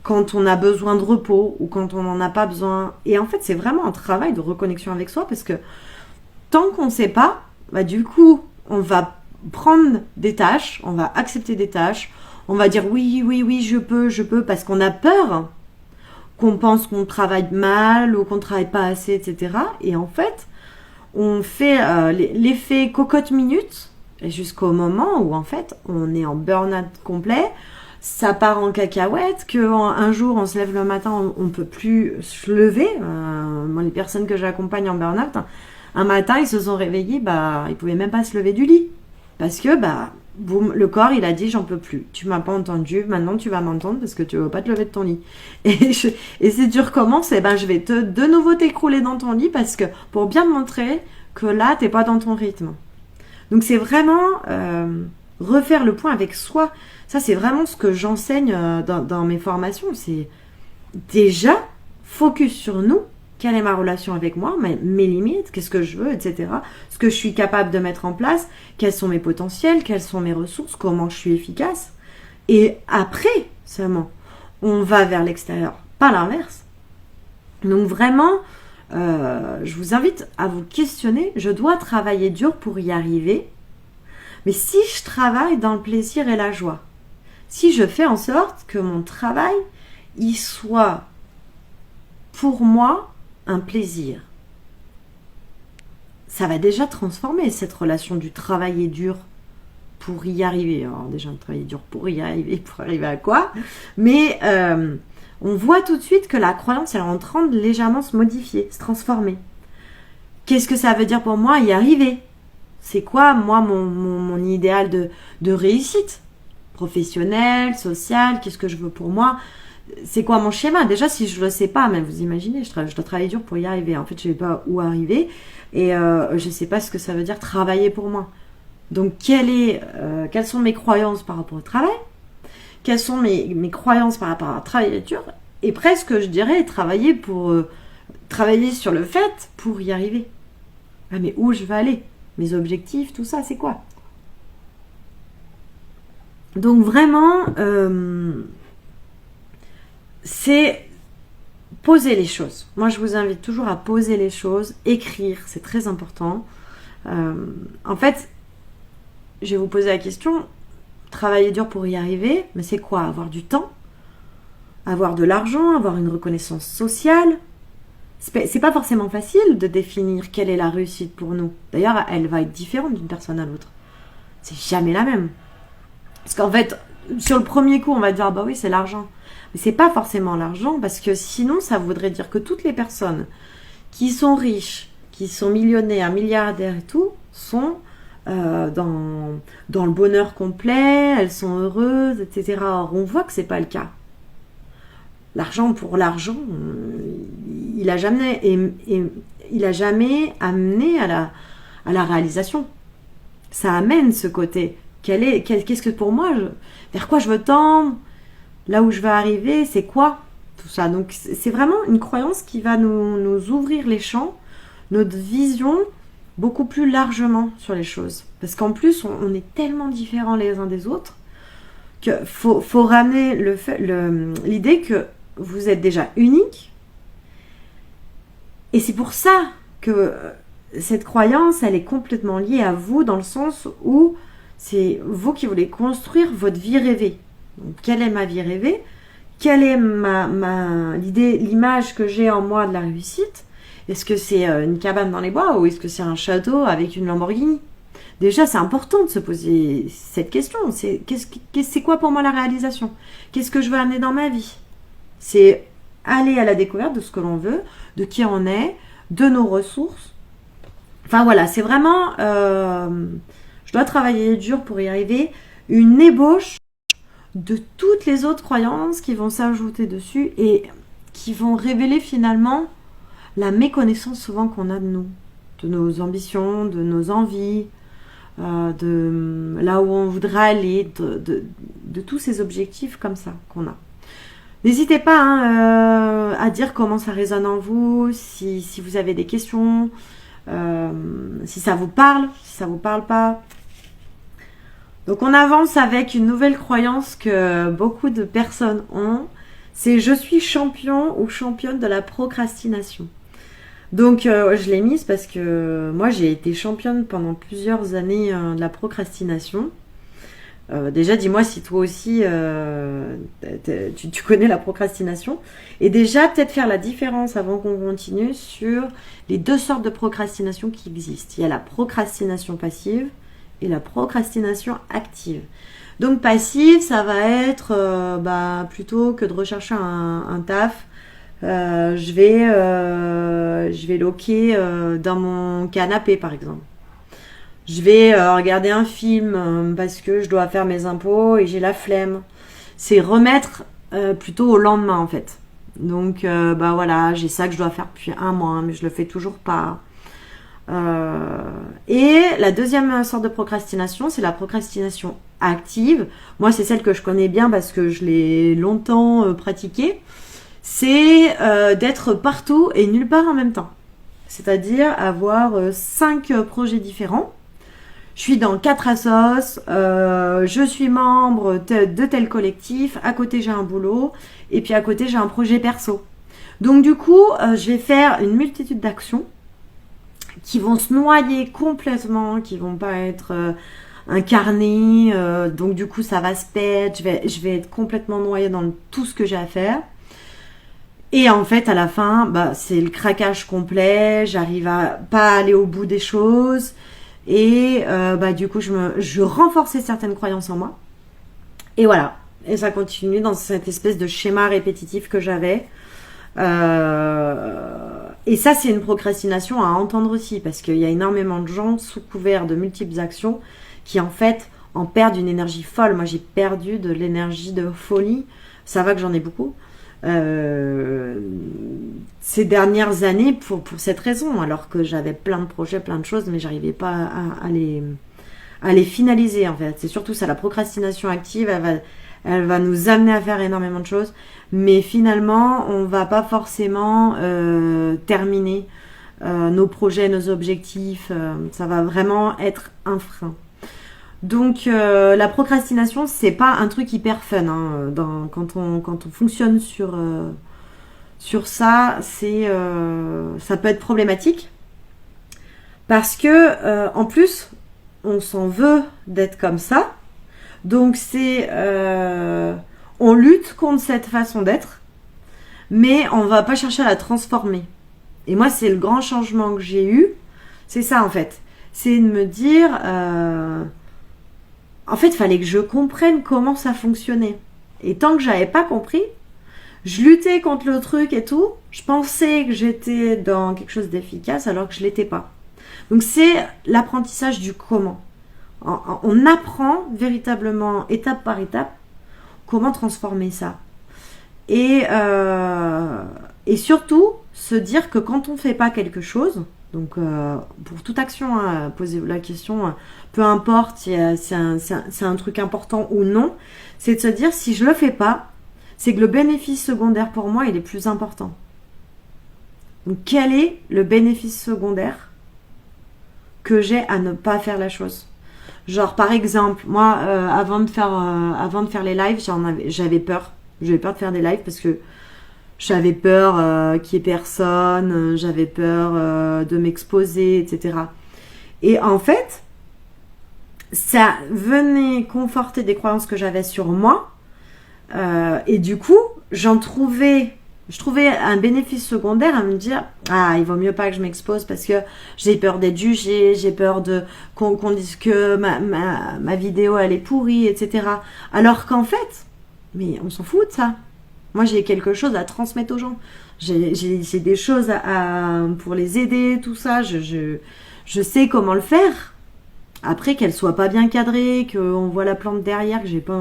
quand on a besoin de repos ou quand on n'en a pas besoin. Et en fait, c'est vraiment un travail de reconnexion avec soi parce que tant qu'on ne sait pas, bah, du coup, on va prendre des tâches, on va accepter des tâches, on va dire oui, je peux, parce qu'on a peur qu'on pense qu'on travaille mal ou qu'on ne travaille pas assez, etc. Et en fait, on fait l'effet cocotte minute jusqu'au moment où en fait on est en burn-out complet, ça part en cacahuète, qu'un jour on se lève le matin, on peut plus se lever. Moi, les personnes que j'accompagne en burn-out, un matin ils se sont réveillés, bah ils pouvaient même pas se lever du lit parce que bah boum, le corps il a dit j'en peux plus, tu m'as pas entendu, maintenant tu vas m'entendre parce que tu veux pas te lever de ton lit. Et si tu recommences, et ben je vais de nouveau t'écrouler dans ton lit parce que pour bien te montrer que là t'es pas dans ton rythme. Donc c'est vraiment refaire le point avec soi. Ça c'est vraiment ce que j'enseigne dans mes formations. C'est déjà focus sur nous. Quelle est ma relation avec moi, mes limites, qu'est-ce que je veux, etc. Ce que je suis capable de mettre en place, quels sont mes potentiels, quelles sont mes ressources, comment je suis efficace. Et après seulement, on va vers l'extérieur, pas l'inverse. Donc vraiment, je vous invite à vous questionner. Je dois travailler dur pour y arriver. Mais si je travaille dans le plaisir et la joie, si je fais en sorte que mon travail, il soit pour moi un plaisir, ça va déjà transformer cette relation du travailler dur pour y arriver. Alors déjà, travailler dur pour y arriver, pour arriver à quoi? Mais on voit tout de suite que la croyance, elle est en train de légèrement se modifier, se transformer. Qu'est-ce que ça veut dire pour moi y arriver? C'est quoi, moi, mon idéal de réussite professionnelle, sociale? Qu'est-ce que je veux pour moi? C'est quoi mon schéma? Déjà, si je ne le sais pas, mais vous imaginez, je dois travailler dur pour y arriver. En fait, je ne sais pas où arriver et je ne sais pas ce que ça veut dire travailler pour moi. Donc, quelles sont mes croyances par rapport au travail? Quelles sont mes croyances par rapport à travailler dur? Et presque, je dirais, travailler sur le fait pour y arriver. Ah, mais où je vais aller? Mes objectifs, tout ça, c'est quoi? Donc, vraiment... c'est poser les choses. Moi, je vous invite toujours à poser les choses, écrire, c'est très important. En fait, je vais vous poser la question, travailler dur pour y arriver, mais c'est quoi? Avoir du temps? Avoir de l'argent? Avoir une reconnaissance sociale? C'est pas forcément facile de définir quelle est la réussite pour nous. D'ailleurs, elle va être différente d'une personne à l'autre. C'est jamais la même. Parce qu'en fait, sur le premier coup, on va dire, bah oui, c'est l'argent. Mais c'est pas forcément l'argent, parce que sinon, ça voudrait dire que toutes les personnes qui sont riches, qui sont millionnaires, milliardaires et tout, sont dans le bonheur complet, elles sont heureuses, etc. Or, on voit que c'est pas le cas. l'argent pour l'argent, il a jamais, il a jamais amené à la réalisation. Ça amène ce côté. Qu'est-ce que pour moi, vers quoi je veux tendre, là où je veux arriver, c'est quoi tout ça. Donc c'est vraiment une croyance qui va nous ouvrir les champs, notre vision beaucoup plus largement sur les choses. Parce qu'en plus, on est tellement différents les uns des autres qu'il faut ramener l'idée que vous êtes déjà unique. Et c'est pour ça que cette croyance, elle est complètement liée à vous dans le sens où c'est vous qui voulez construire votre vie rêvée. Donc, quelle est ma vie rêvée? Quelle est l'idée, l'image que j'ai en moi de la réussite? Est-ce que c'est une cabane dans les bois ou est-ce que c'est un château avec une Lamborghini? Déjà, c'est important de se poser cette question. C'est quoi pour moi la réalisation? Qu'est-ce que je veux amener dans ma vie? C'est aller à la découverte de ce que l'on veut, de qui on est, de nos ressources. Enfin voilà, c'est vraiment... je dois travailler dur pour y arriver. Une ébauche de toutes les autres croyances qui vont s'ajouter dessus et qui vont révéler finalement la méconnaissance souvent qu'on a de nos ambitions, de nos envies, de là où on voudrait aller, de tous ces objectifs comme ça qu'on a. N'hésitez pas à dire comment ça résonne en vous, si vous avez des questions, si ça vous parle, si ça vous parle pas. Donc on avance avec une nouvelle croyance que beaucoup de personnes ont, c'est je suis champion ou championne de la procrastination. Donc je l'ai mise parce que moi j'ai été championne pendant plusieurs années de la procrastination. Déjà dis-moi si toi aussi tu connais la procrastination. Et déjà peut-être faire la différence avant qu'on continue sur les deux sortes de procrastination qui existent. Il y a la procrastination passive et la procrastination active. Donc passive, ça va être plutôt que de rechercher un taf, je vais loquer dans mon canapé par exemple. Je vais regarder un film parce que je dois faire mes impôts et j'ai la flemme. C'est remettre plutôt au lendemain en fait. Donc voilà, j'ai ça que je dois faire depuis un mois, mais je le fais toujours pas. Et la deuxième sorte de procrastination, c'est la procrastination active. Moi, c'est celle que je connais bien parce que je l'ai longtemps pratiquée. C'est d'être partout et nulle part en même temps. C'est-à-dire avoir 5 projets différents. Je suis dans 4 assos, je suis membre de tel collectif, à côté j'ai un boulot, et puis à côté j'ai un projet perso. Donc du coup, je vais faire une multitude d'actions qui vont se noyer complètement, qui vont pas être incarnées, donc du coup ça va se perdre, je vais être complètement noyée dans tout ce que j'ai à faire. Et en fait, à la fin, c'est le craquage complet, j'arrive à pas aller au bout des choses. Et du coup, je renforçais certaines croyances en moi. Et voilà. Et ça continue dans cette espèce de schéma répétitif que j'avais. Et ça, c'est une procrastination à entendre aussi. Parce qu'il y a énormément de gens sous couvert de multiples actions qui, en fait, en perdent une énergie folle. Moi, j'ai perdu de l'énergie de folie. Ça va que j'en ai beaucoup. Ces dernières années pour cette raison, alors que j'avais plein de projets, plein de choses, mais j'arrivais pas à les finaliser en fait. C'est surtout ça, la procrastination active, elle va nous amener à faire énormément de choses, mais finalement on va pas forcément terminer nos projets, nos objectifs, ça va vraiment être un frein. Donc la procrastination, c'est pas un truc hyper fun quand on fonctionne sur ça, ça peut être problématique parce que en plus on s'en veut d'être comme ça. Donc on lutte contre cette façon d'être, mais on va pas chercher à la transformer. Et moi, c'est le grand changement que j'ai eu, c'est ça en fait, c'est de me dire en fait, il fallait que je comprenne comment ça fonctionnait. Et tant que j'avais pas compris, je luttais contre le truc et tout. Je pensais que j'étais dans quelque chose d'efficace alors que je l'étais pas. Donc c'est l'apprentissage du comment. On apprend véritablement étape par étape comment transformer ça. Et surtout, se dire que quand on ne fait pas quelque chose, donc pour toute action, hein, poser la question, peu importe si c'est un truc important ou non, c'est de se dire si je le fais pas, c'est que le bénéfice secondaire pour moi, il est plus important. Donc quel est le bénéfice secondaire que j'ai à ne pas faire la chose? Genre par exemple, moi avant de faire les lives, j'avais peur. J'avais peur de faire des lives parce que j'avais peur qu'il y ait personne, j'avais peur de m'exposer, etc. Et en fait, ça venait conforter des croyances que j'avais sur moi. Et du coup, je trouvais un bénéfice secondaire à me dire ah, il vaut mieux pas que je m'expose parce que j'ai peur d'être jugée, j'ai peur de qu'on dise que ma vidéo elle est pourrie, etc. Alors qu'en fait, mais on s'en fout de ça. Moi, j'ai quelque chose à transmettre aux gens. J'ai des choses pour les aider, tout ça. Je sais comment le faire. Après, qu'elle soit pas bien cadrée, qu'on voit la plante derrière, que j'ai pas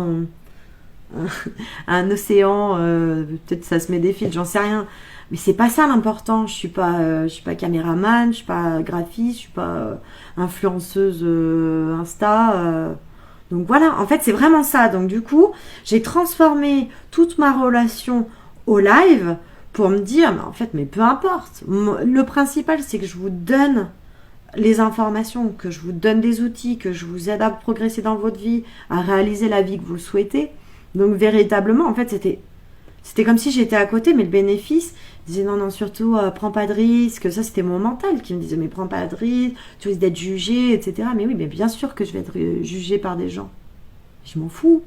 un océan, peut-être ça se met des fils, j'en sais rien. Mais c'est pas ça l'important. Je suis pas caméraman, je suis pas graphiste, je suis pas influenceuse Insta. Donc voilà, en fait c'est vraiment ça. Donc du coup, j'ai transformé toute ma relation au live pour me dire, mais en fait, mais peu importe. Le principal, c'est que je vous donne les informations, que je vous donne des outils, que je vous aide à progresser dans votre vie, à réaliser la vie que vous le souhaitez. Donc véritablement, en fait, c'était comme si j'étais à côté, mais le bénéfice, je disais non, surtout, prends pas de risque. Ça, c'était mon mental qui me disait, mais prends pas de risque, tu risques d'être jugé, etc. Mais oui, mais bien sûr que je vais être jugée par des gens. Je m'en fous.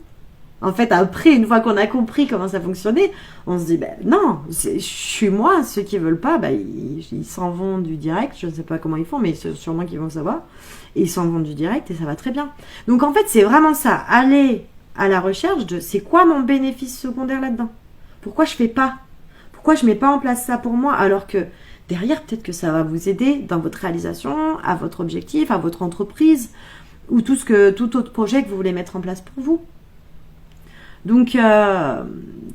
En fait, après, une fois qu'on a compris comment ça fonctionnait, on se dit, ben non, je suis moi, ceux qui veulent pas, ils s'en vont du direct, je ne sais pas comment ils font, mais c'est sûrement qu'ils vont savoir, et ils s'en vont du direct, et ça va très bien. Donc en fait, c'est vraiment ça, aller à la recherche de, c'est quoi mon bénéfice secondaire là-dedans? Pourquoi je fais pas? Pourquoi je mets pas en place ça pour moi, alors que derrière, peut-être que ça va vous aider dans votre réalisation, à votre objectif, à votre entreprise, ou tout autre projet que vous voulez mettre en place pour vous. Donc,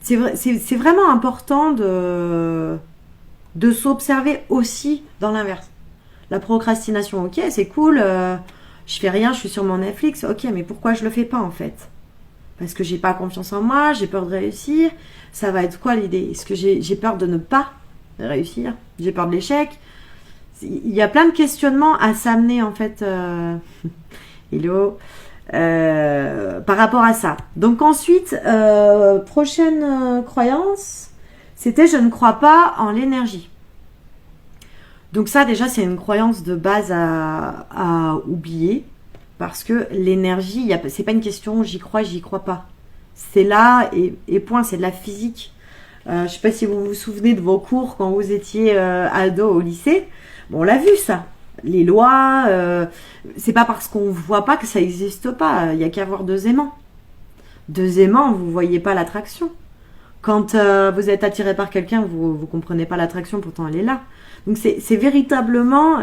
c'est vraiment important de s'observer aussi dans l'inverse. La procrastination, ok, c'est cool, je fais rien, je suis sur mon Netflix, ok, mais pourquoi je le fais pas en fait? Parce que j'ai pas confiance en moi, j'ai peur de réussir. Ça va être quoi l'idée? Est-ce que j'ai peur de ne pas réussir? J'ai peur de l'échec? Il y a plein de questionnements à s'amener en fait. Hello. Par rapport à ça. Donc ensuite, prochaine croyance, c'était je ne crois pas en l'énergie. Donc ça déjà c'est une croyance de base à oublier parce que l'énergie, c'est pas une question j'y crois pas. C'est là et point, c'est de la physique. Je sais pas si vous vous souvenez de vos cours quand vous étiez ado au lycée. Bon, on l'a vu ça. Les lois, c'est pas parce qu'on voit pas que ça n'existe pas. Il y a qu'à voir deux aimants. Deux aimants, vous voyez pas l'attraction. Quand vous êtes attiré par quelqu'un, vous comprenez pas l'attraction, pourtant elle est là. Donc c'est véritablement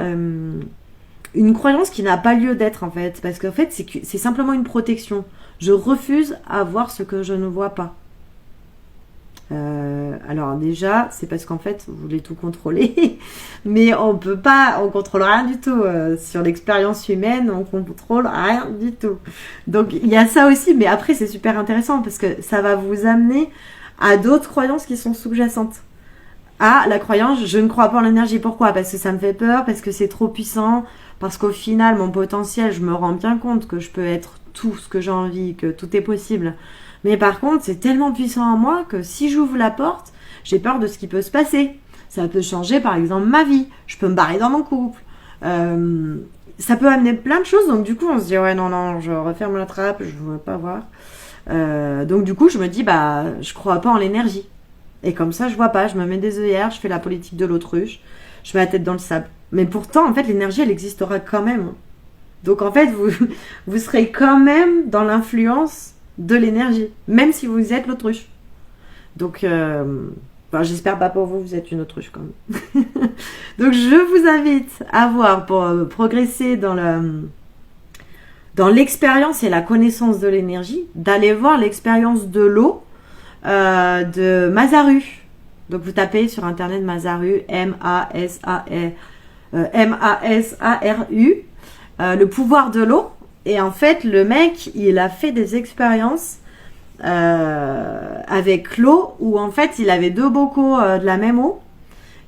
une croyance qui n'a pas lieu d'être en fait, parce qu'en fait c'est simplement une protection. Je refuse à voir ce que je ne vois pas. Alors déjà, c'est parce qu'en fait, vous voulez tout contrôler, mais on contrôle rien du tout. Sur l'expérience humaine, on contrôle rien du tout. Donc il y a ça aussi, mais après c'est super intéressant parce que ça va vous amener à d'autres croyances qui sont sous-jacentes. À la croyance, je ne crois pas en l'énergie. Pourquoi? Parce que ça me fait peur, parce que c'est trop puissant, parce qu'au final, mon potentiel, je me rends bien compte que je peux être tout ce que j'ai envie, que tout est possible. Mais par contre, c'est tellement puissant en moi que si j'ouvre la porte, j'ai peur de ce qui peut se passer. Ça peut changer, par exemple, ma vie. Je peux me barrer dans mon couple. Ça peut amener plein de choses. Donc, du coup, on se dit, ouais, non, je referme la trappe, je ne veux pas voir. Donc, du coup, je me dis, je crois pas en l'énergie. Et comme ça, je vois pas. Je me mets des œillères, je fais la politique de l'autruche. Je mets la tête dans le sable. Mais pourtant, en fait, l'énergie, elle existera quand même. Donc, en fait, vous serez quand même dans l'influence de l'énergie, même si vous êtes l'autruche. Donc, j'espère pas pour vous, vous êtes une autruche quand même. Donc, je vous invite à voir pour progresser dans l'expérience et la connaissance de l'énergie, d'aller voir l'expérience de l'eau. de Masaru. Donc vous tapez sur internet Masaru, M-A-S-A-R-U, le pouvoir de l'eau. Et en fait, le mec, il a fait des expériences avec l'eau où en fait, il avait 2 bocaux de la même eau.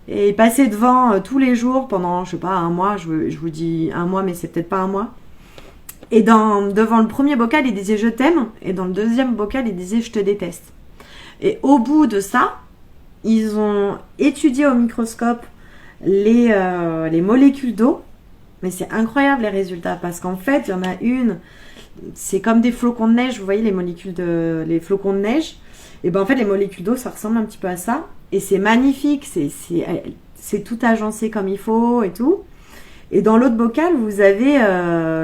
Et il passait devant tous les jours pendant, je sais pas, un mois. Je vous dis un mois, mais c'est peut-être pas un mois. Et devant le premier bocal, il disait je t'aime. Et dans le deuxième bocal, il disait je te déteste. Et au bout de ça, ils ont étudié au microscope les molécules d'eau. Mais c'est incroyable les résultats. Parce qu'en fait, il y en a une, c'est comme des flocons de neige. Vous voyez les flocons de neige. Et ben en fait, les molécules d'eau, ça ressemble un petit peu à ça. Et c'est magnifique. C'est tout agencé comme il faut et tout. Et dans l'autre bocal, vous avez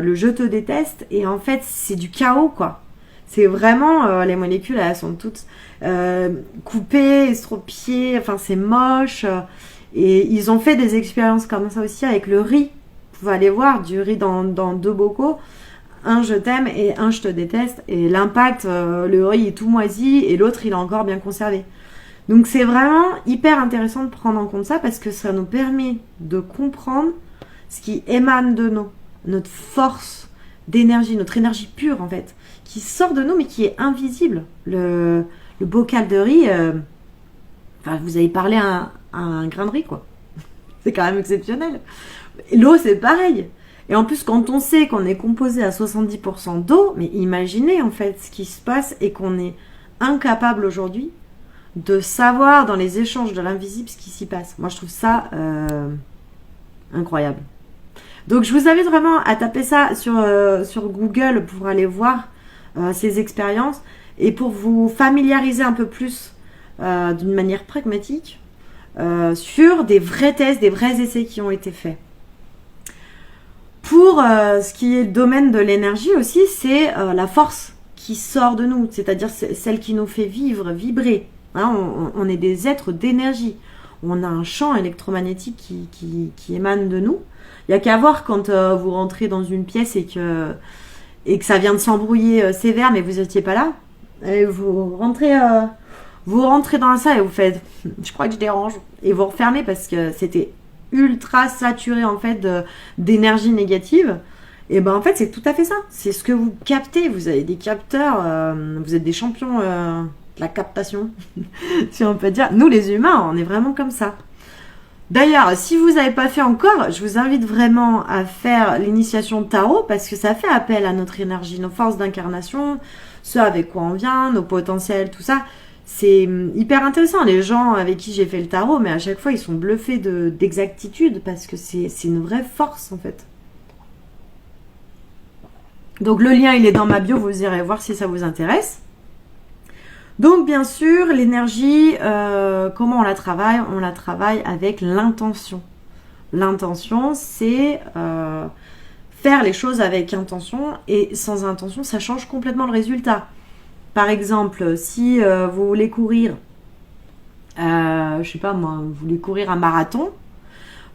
le je te déteste. Et en fait, c'est du chaos, quoi. C'est vraiment, les molécules, elles sont toutes coupées, estropiées. Enfin, c'est moche. Et ils ont fait des expériences comme ça aussi avec le riz. Vous pouvez aller voir du riz dans 2 bocaux. Un je t'aime et un je te déteste. Et l'impact, le riz est tout moisi et l'autre, il est encore bien conservé. Donc, c'est vraiment hyper intéressant de prendre en compte ça parce que ça nous permet de comprendre ce qui émane de nous, notre force d'énergie, notre énergie pure en fait, qui sort de nous mais qui est invisible. Le bocal de riz, enfin, vous avez parlé à un grain de riz quoi. C'est quand même exceptionnel. L'eau c'est pareil. Et en plus quand on sait qu'on est composé à 70% d'eau, mais imaginez en fait ce qui se passe et qu'on est incapable aujourd'hui de savoir dans les échanges de l'invisible ce qui s'y passe. Moi je trouve ça incroyable. Donc je vous invite vraiment à taper ça sur Google pour aller voir ces expériences et pour vous familiariser un peu plus d'une manière pragmatique sur des vrais tests, des vrais essais qui ont été faits. Pour ce qui est le domaine de l'énergie aussi, c'est la force qui sort de nous, c'est-à-dire celle qui nous fait vivre, vibrer. Hein, on est des êtres d'énergie. On a un champ électromagnétique qui émane de nous. Il n'y a qu'à voir quand vous rentrez dans une pièce et que ça vient de s'embrouiller sévère, mais vous n'étiez pas là. Et vous rentrez dans la salle et vous faites « je crois que je dérange ». Et vous refermez parce que c'était ultra saturé en fait d'énergie négative. Et ben en fait, c'est tout à fait ça. C'est ce que vous captez. Vous avez des capteurs, vous êtes des champions de la captation, si on peut dire. Nous, les humains, on est vraiment comme ça. D'ailleurs, si vous n'avez pas fait encore, je vous invite vraiment à faire l'initiation tarot parce que ça fait appel à notre énergie, nos forces d'incarnation, ce avec quoi on vient, nos potentiels, tout ça. C'est hyper intéressant. Les gens avec qui j'ai fait le tarot, mais à chaque fois, ils sont bluffés d'exactitude parce que c'est une vraie force en fait. Donc le lien, il est dans ma bio, vous irez voir si ça vous intéresse. Donc bien sûr, l'énergie, comment on la travaille? On la travaille avec l'intention. L'intention, c'est faire les choses avec intention et sans intention, ça change complètement le résultat. Par exemple, si vous voulez courir, je sais pas moi, vous voulez courir un marathon,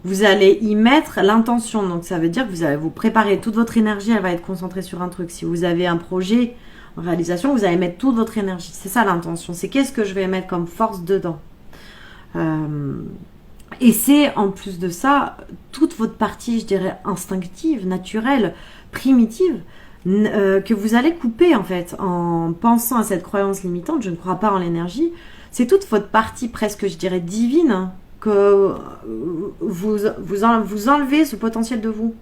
vous allez y mettre l'intention. Donc ça veut dire que vous allez vous préparer, toute votre énergie, elle va être concentrée sur un truc. Si vous avez un projet en réalisation, vous allez mettre toute votre énergie. C'est ça l'intention. C'est qu'est-ce que je vais mettre comme force dedans. Et c'est en plus de ça, toute votre partie, je dirais, instinctive, naturelle, primitive, que vous allez couper en fait en pensant à cette croyance limitante. Je ne crois pas en l'énergie. C'est toute votre partie presque, je dirais, divine, hein, que vous enlevez ce potentiel de vous.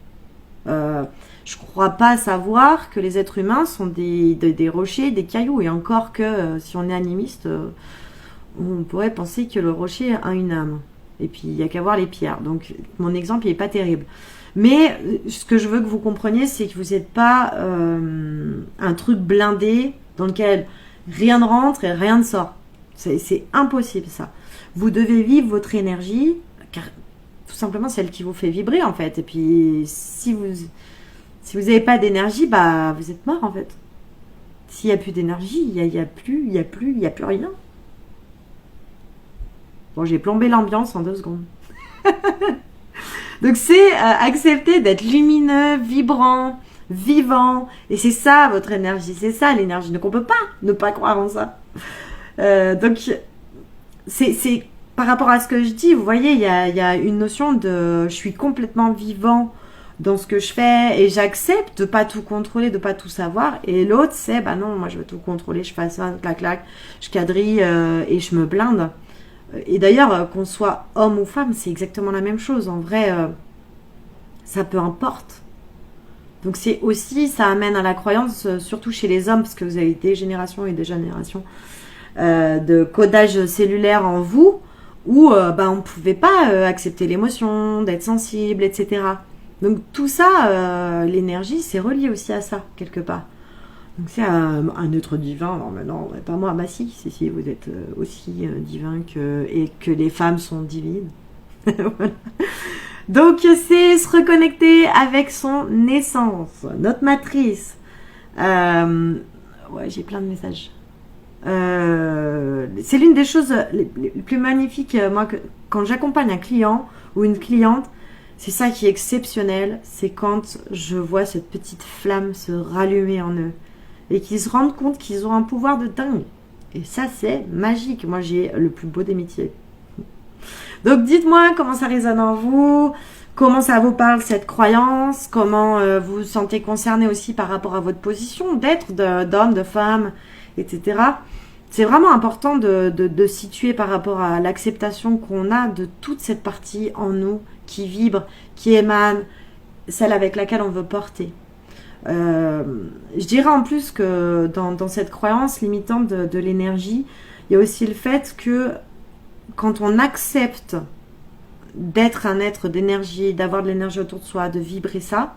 Je crois pas savoir que les êtres humains sont des rochers, des cailloux. Et encore que si on est animiste, on pourrait penser que le rocher a une âme. Et puis il n'y a qu'à voir les pierres. Donc mon exemple il n'est pas terrible. Mais ce que je veux que vous compreniez, c'est que vous n'êtes pas un truc blindé dans lequel rien ne rentre et rien ne sort. C'est impossible ça. Vous devez vivre votre énergie, car tout simplement celle qui vous fait vibrer en fait. Et puis si vous n'avez pas d'énergie, bah vous êtes mort en fait. S'il n'y a plus d'énergie, il y a plus rien. Bon, j'ai plombé l'ambiance en 2 secondes. Donc c'est accepter d'être lumineux, vibrant, vivant. Et c'est ça votre énergie, c'est ça l'énergie. Donc on ne peut pas ne pas croire en ça. Donc, c'est par rapport à ce que je dis, vous voyez, il y a une notion de je suis complètement vivant dans ce que je fais et j'accepte de pas tout contrôler, de pas tout savoir. Et l'autre, c'est bah non, moi je veux tout contrôler, je fais ça, clac clac, je quadrille et je me blinde. Et d'ailleurs, qu'on soit homme ou femme, c'est exactement la même chose. En vrai, ça peu importe. Donc c'est aussi, ça amène à la croyance, surtout chez les hommes, parce que vous avez des générations et des générations de codage cellulaire en vous, où bah, on ne pouvait pas accepter l'émotion, d'être sensible, etc. Donc tout ça, l'énergie, c'est relié aussi à ça, quelque part. Donc c'est un être divin, non mais non, pas moi, bah si, vous êtes aussi divin et que les femmes sont divines. Voilà. Donc c'est se reconnecter avec son essence, notre matrice. Ouais, j'ai plein de messages. C'est l'une des choses les plus magnifiques, moi, quand j'accompagne un client ou une cliente, c'est ça qui est exceptionnel, c'est quand je vois cette petite flamme se rallumer en eux et qu'ils se rendent compte qu'ils ont un pouvoir de dingue. Et ça, c'est magique. Moi, j'ai le plus beau des métiers. Donc, dites-moi comment ça résonne en vous, comment ça vous parle cette croyance, comment vous vous sentez concerné aussi par rapport à votre position d'être, d'homme, de femme, etc. C'est vraiment important de situer par rapport à l'acceptation qu'on a de toute cette partie en nous qui vibre, qui émane, celle avec laquelle on veut porter. Je dirais en plus que dans cette croyance limitante de l'énergie, il y a aussi le fait que quand on accepte d'être un être d'énergie, d'avoir de l'énergie autour de soi, de vibrer ça,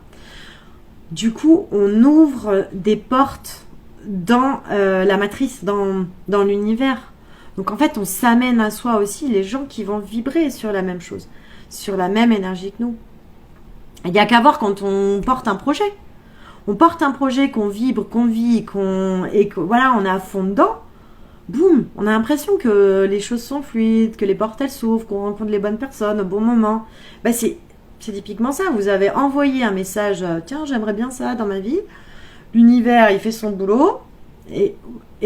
du coup, on ouvre des portes dans la matrice, dans l'univers. Donc en fait, on s'amène à soi aussi les gens qui vont vibrer sur la même chose, sur la même énergie que nous. Il n'y a qu'à voir quand on porte un projet. On porte un projet qu'on vibre, qu'on vit, et que voilà, on est à fond dedans. Boum, on a l'impression que les choses sont fluides, que les portes elles s'ouvrent, qu'on rencontre les bonnes personnes au bon moment. Bah c'est typiquement ça. Vous avez envoyé un message, tiens, j'aimerais bien ça dans ma vie. L'univers, il fait son boulot. Et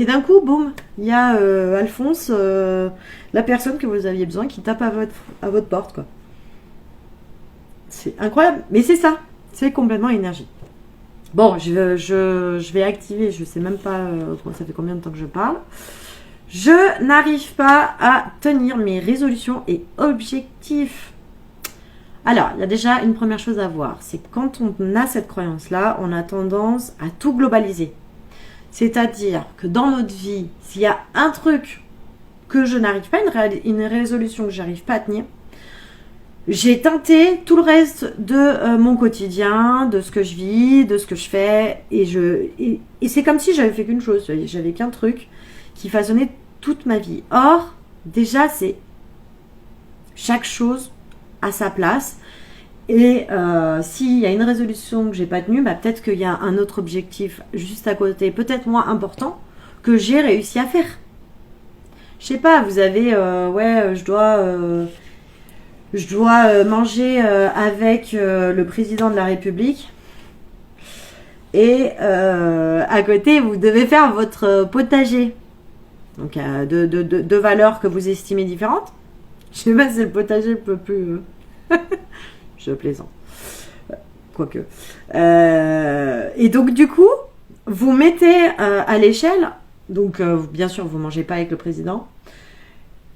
d'un coup, boum, il y a Alphonse, la personne que vous aviez besoin, qui tape à votre porte, quoi. C'est incroyable, mais c'est ça. C'est complètement énergie. Bon, je vais activer, je sais même pas ça fait combien de temps que je parle. Je n'arrive pas à tenir mes résolutions et objectifs. Alors, il y a déjà une première chose à voir, c'est que quand on a cette croyance-là, on a tendance à tout globaliser. C'est-à-dire que dans notre vie, s'il y a un truc que je n'arrive pas, une résolution que j'arrive pas à tenir, j'ai teinté tout le reste de mon quotidien, de ce que je vis, de ce que je fais, et c'est comme si j'avais fait qu'une chose, j'avais qu'un truc qui façonnait toute ma vie. Or, déjà, c'est chaque chose à sa place, et s'il y a une résolution que j'ai pas tenue, bah, peut-être qu'il y a un autre objectif juste à côté, peut-être moins important, que j'ai réussi à faire. Je sais pas, vous avez, je dois manger avec le président de la République. Et à côté, vous devez faire votre potager. Donc, deux valeurs que vous estimez différentes. Je sais pas si le potager peut plus... Je plaisante. Quoique. Et donc, du coup, vous mettez à l'échelle. Donc, bien sûr, vous ne mangez pas avec le président.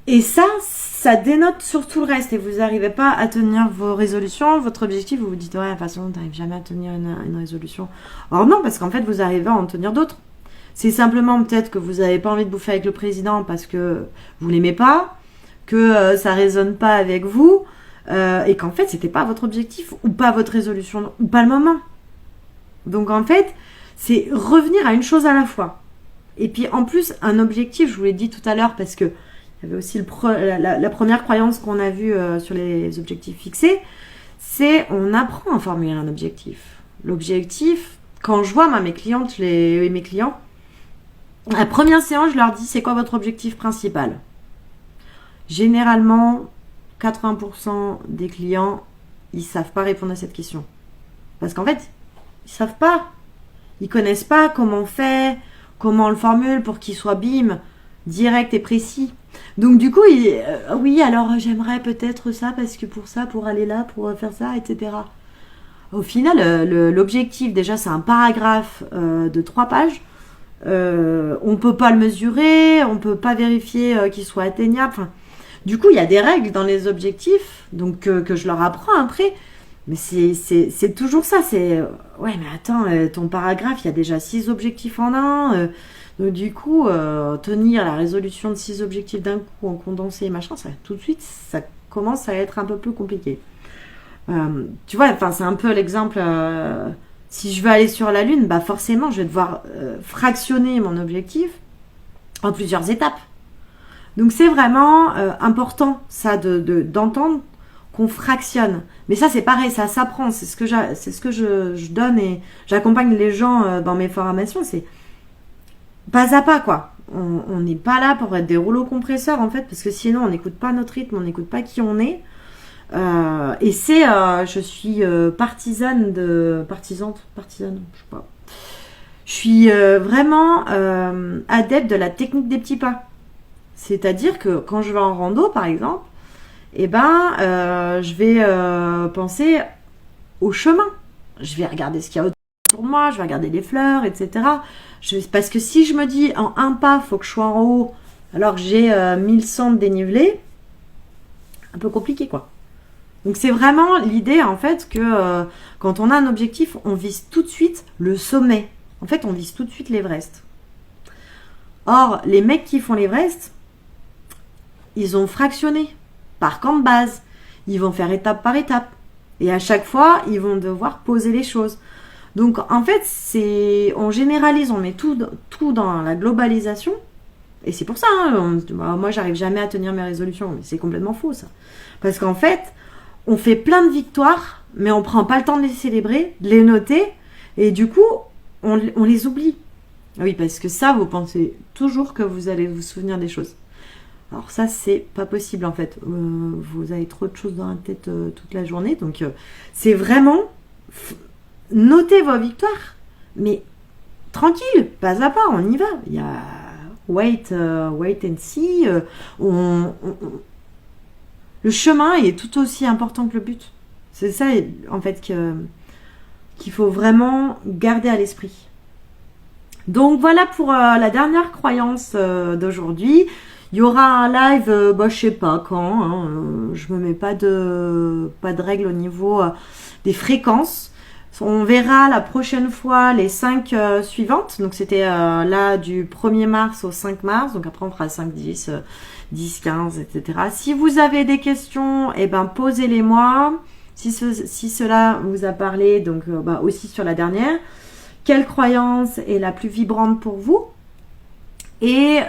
Et ça dénote sur tout le reste. Et vous n'arrivez pas à tenir vos résolutions, votre objectif. Vous vous dites, ouais, de toute façon, tu n'arrives jamais à tenir une résolution. Or non, parce qu'en fait, vous arrivez à en tenir d'autres. C'est simplement peut-être que vous n'avez pas envie de bouffer avec le président parce que vous ne l'aimez pas, que ça ne résonne pas avec vous, et qu'en fait, c'était pas votre objectif, ou pas votre résolution, ou pas le moment. Donc en fait, c'est revenir à une chose à la fois. Et puis en plus, un objectif, je vous l'ai dit tout à l'heure, parce que il y avait aussi la première croyance qu'on a vue sur les objectifs fixés, c'est on apprend à formuler un objectif. L'objectif, quand je vois mes clientes et mes clients, la première séance, je leur dis c'est quoi votre objectif principal. Généralement, 80% des clients, ils savent pas répondre à cette question. Parce qu'en fait, ils savent pas. Ils connaissent pas comment on fait, comment on le formule pour qu'il soit bim. direct et précis. Donc du coup, oui, alors j'aimerais peut-être ça, parce que pour ça, pour aller là, pour faire ça, etc. Au final, l'objectif, déjà, c'est un paragraphe de 3 pages. On peut pas le mesurer, on peut pas vérifier qu'il soit atteignable. Enfin, du coup, il y a des règles dans les objectifs, donc que je leur apprends après. Mais c'est toujours ça. Ouais, mais attends, ton paragraphe, il y a déjà 6 objectifs en un. Donc du coup, tenir la résolution de 6 objectifs d'un coup en condensé et machin, ça, tout de suite, ça commence à être un peu plus compliqué. Tu vois, enfin, c'est un peu l'exemple. Si je veux aller sur la Lune, bah forcément, je vais devoir fractionner mon objectif en plusieurs étapes. Donc c'est vraiment important ça d'entendre qu'on fractionne. Mais ça c'est pareil, ça s'apprend. C'est ce que je donne et j'accompagne les gens dans mes formations. C'est pas à pas quoi. On n'est pas là pour être des rouleaux compresseurs en fait, parce que sinon on n'écoute pas notre rythme, on n'écoute pas qui on est. Je suis partisane, je sais pas. Je suis vraiment adepte de la technique des petits pas. C'est-à-dire que quand je vais en rando, par exemple, je vais penser au chemin. Je vais regarder ce qu'il y a autour de moi, je vais regarder les fleurs, etc. Parce que si je me dis en un pas, il faut que je sois en haut, alors que j'ai 1100 de dénivelé, un peu compliqué quoi. Donc c'est vraiment l'idée en fait que quand on a un objectif, on vise tout de suite le sommet. En fait, on vise tout de suite l'Everest. Or, les mecs qui font l'Everest, ils ont fractionné par camp de base. Ils vont faire étape par étape. Et à chaque fois, ils vont devoir poser les choses. Donc en fait, on généralise, on met tout dans la globalisation. Et c'est pour ça, moi j'arrive jamais à tenir mes résolutions. Mais c'est complètement faux ça. Parce qu'en fait, on fait plein de victoires, mais on prend pas le temps de les célébrer, de les noter. Et du coup, on les oublie. Oui, parce que ça, vous pensez toujours que vous allez vous souvenir des choses. Alors ça, c'est pas possible en fait. Vous avez trop de choses dans la tête toute la journée. Donc c'est vraiment notez vos victoires. Mais tranquille, pas à pas, on y va. Il y a wait and see. Le chemin est tout aussi important que le but. C'est ça en fait qu'il faut vraiment garder à l'esprit. Donc voilà pour la dernière croyance d'aujourd'hui. Il y aura un live, je sais pas quand. Je me mets pas de règles au niveau des fréquences. On verra la prochaine fois les 5 suivantes. Donc c'était là du 1er mars au 5 mars. Donc après on fera 5, 10, 10, 15, etc. Si vous avez des questions, posez-les moi. Si cela vous a parlé, donc aussi sur la dernière. Quelle croyance est la plus vibrante pour vous? Et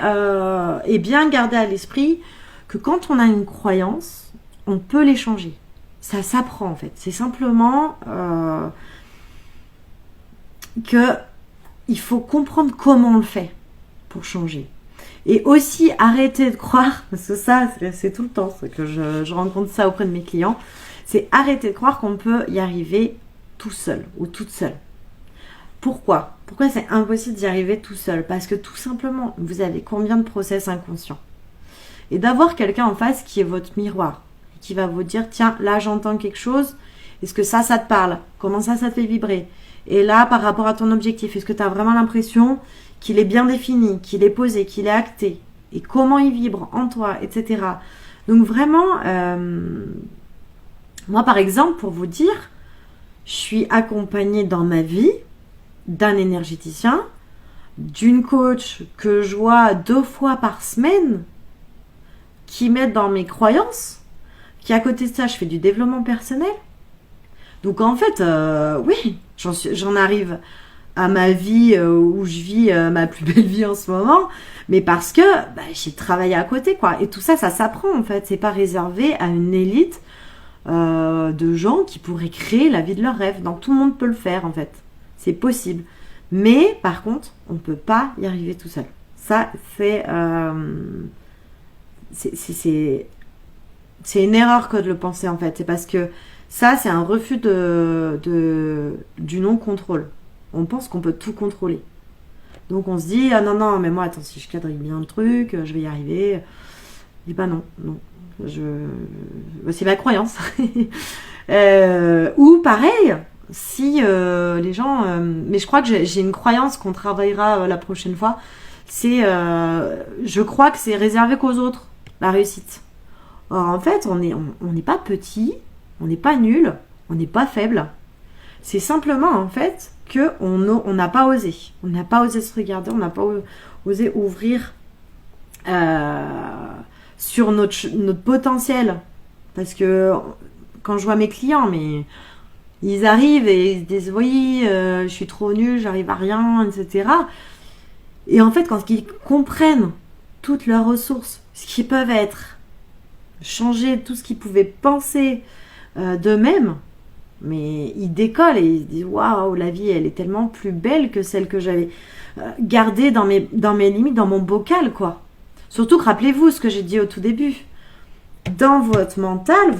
bien garder à l'esprit que quand on a une croyance, on peut les changer. Ça s'apprend en fait. C'est simplement qu'il faut comprendre comment on le fait pour changer. Et aussi arrêter de croire, parce que ça c'est tout le temps que je rencontre ça auprès de mes clients, c'est arrêter de croire qu'on peut y arriver tout seul ou toute seule. Pourquoi c'est impossible d'y arriver tout seul? Parce que tout simplement, vous avez combien de process inconscients? Et d'avoir quelqu'un en face qui est votre miroir, qui va vous dire, tiens, là j'entends quelque chose, est-ce que ça te parle? Comment ça te fait vibrer? Et là, par rapport à ton objectif, est-ce que tu as vraiment l'impression qu'il est bien défini, qu'il est posé, qu'il est acté? Et comment il vibre en toi, etc. Donc vraiment, moi par exemple, pour vous dire, je suis accompagnée dans ma vie d'un énergéticien, d'une coach que je vois 2 fois par semaine, qui m'aide dans mes croyances, qui à côté de ça, je fais du développement personnel. Donc en fait, oui, j'en arrive à ma vie où je vis ma plus belle vie en ce moment, mais parce que j'ai travaillé à côté, quoi. Et tout ça, ça s'apprend en fait. C'est pas réservé à une élite de gens qui pourraient créer la vie de leurs rêves. Donc tout le monde peut le faire en fait. C'est possible. Mais par contre, on ne peut pas y arriver tout seul. Ça, c'est une erreur que de le penser en fait. C'est parce que ça, c'est un refus du non-contrôle. On pense qu'on peut tout contrôler. Donc on se dit, ah non, non, mais moi, attends, si je quadrille bien le truc, je vais y arriver. Et ben non, non. C'est ma croyance. Ou pareil, si les gens... mais je crois que j'ai une croyance qu'on travaillera la prochaine fois. C'est... je crois que c'est réservé qu'aux autres, la réussite. Or, en fait, on n'est pas petit, on n'est pas nul, on n'est pas faible. C'est simplement, en fait, que on n'a pas osé. On n'a pas osé se regarder, on n'a pas osé ouvrir sur notre potentiel. Parce que quand je vois mes clients, mais ils arrivent et ils se disent oui, je suis trop nul, j'arrive à rien, etc. Et en fait, quand ils comprennent toutes leurs ressources, ce qu'ils peuvent être, changer tout ce qu'ils pouvaient penser d'eux-mêmes, mais ils décollent et ils se disent waouh, la vie elle est tellement plus belle que celle que j'avais gardée dans mes limites, dans mon bocal, quoi. Surtout que rappelez-vous ce que j'ai dit au tout début. Dans votre mental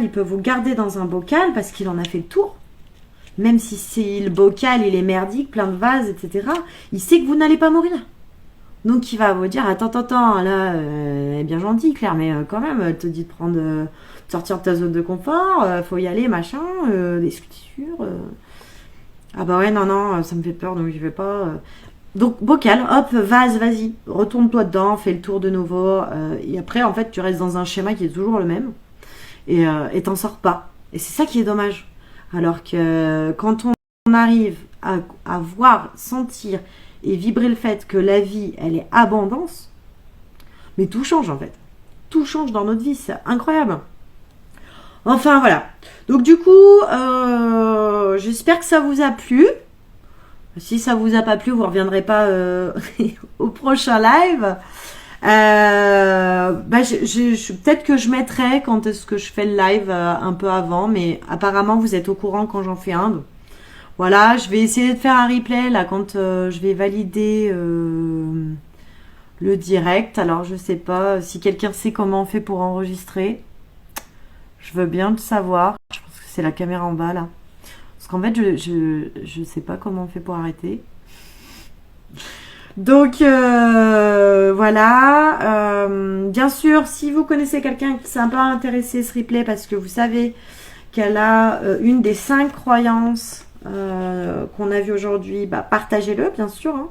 il peut vous garder dans un bocal parce qu'il en a fait le tour. Même si le bocal il est merdique, plein de vases, etc. Il sait que vous n'allez pas mourir. Donc il va vous dire attends, là, elle est bien gentille Claire, mais quand même, elle te dit de sortir de ta zone de confort, faut y aller, machin, des sculptures. Ah bah ouais, non, ça me fait peur, donc j'y vais pas. Donc bocal, hop, vase, vas-y, retourne-toi dedans, fais le tour de nouveau. Et après, en fait, tu restes dans un schéma qui est toujours le même et t'en sors pas. Et c'est ça qui est dommage. Alors que quand on arrive à voir, sentir et vibrer le fait que la vie, elle est abondance, mais tout change en fait. Tout change dans notre vie, c'est incroyable. Enfin voilà. Donc du coup, j'espère que ça vous a plu. Si ça vous a pas plu, vous reviendrez pas au prochain live. Peut-être que je mettrai quand est-ce que je fais le live un peu avant, mais apparemment vous êtes au courant quand j'en fais un. Donc, voilà, je vais essayer de faire un replay là quand je vais valider le direct. Alors je sais pas si quelqu'un sait comment on fait pour enregistrer. Je veux bien le savoir. Je pense que c'est la caméra en bas là. Parce qu'en fait je sais pas comment on fait pour arrêter. Donc voilà. Bien sûr, si vous connaissez quelqu'un qui s'est un peu intéressé ce replay parce que vous savez qu'elle a une des 5 croyances qu'on a vu aujourd'hui, bah, partagez-le bien sûr. Hein.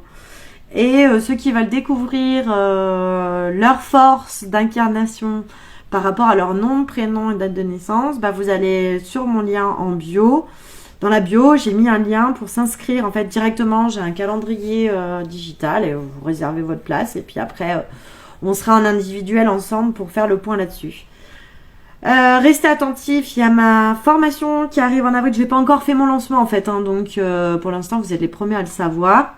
Et ceux qui veulent découvrir leur force d'incarnation par rapport à leur nom, prénom et date de naissance, bah, vous allez sur mon lien en bio. Dans la bio, j'ai mis un lien pour s'inscrire. En fait, directement, j'ai un calendrier digital et vous réservez votre place. Et puis après, on sera en individuel ensemble pour faire le point là-dessus. Restez attentifs, il y a ma formation qui arrive en avril. Je n'ai pas encore fait mon lancement en fait, hein, donc pour l'instant vous êtes les premiers à le savoir.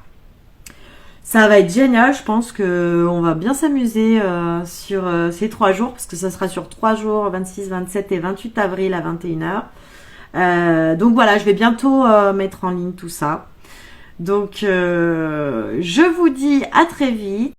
Ça va être génial, je pense que on va bien s'amuser sur ces 3 jours, parce que ça sera sur 3 jours, 26, 27 et 28 avril à 21h. Donc voilà, je vais bientôt mettre en ligne tout ça. Donc je vous dis à très vite.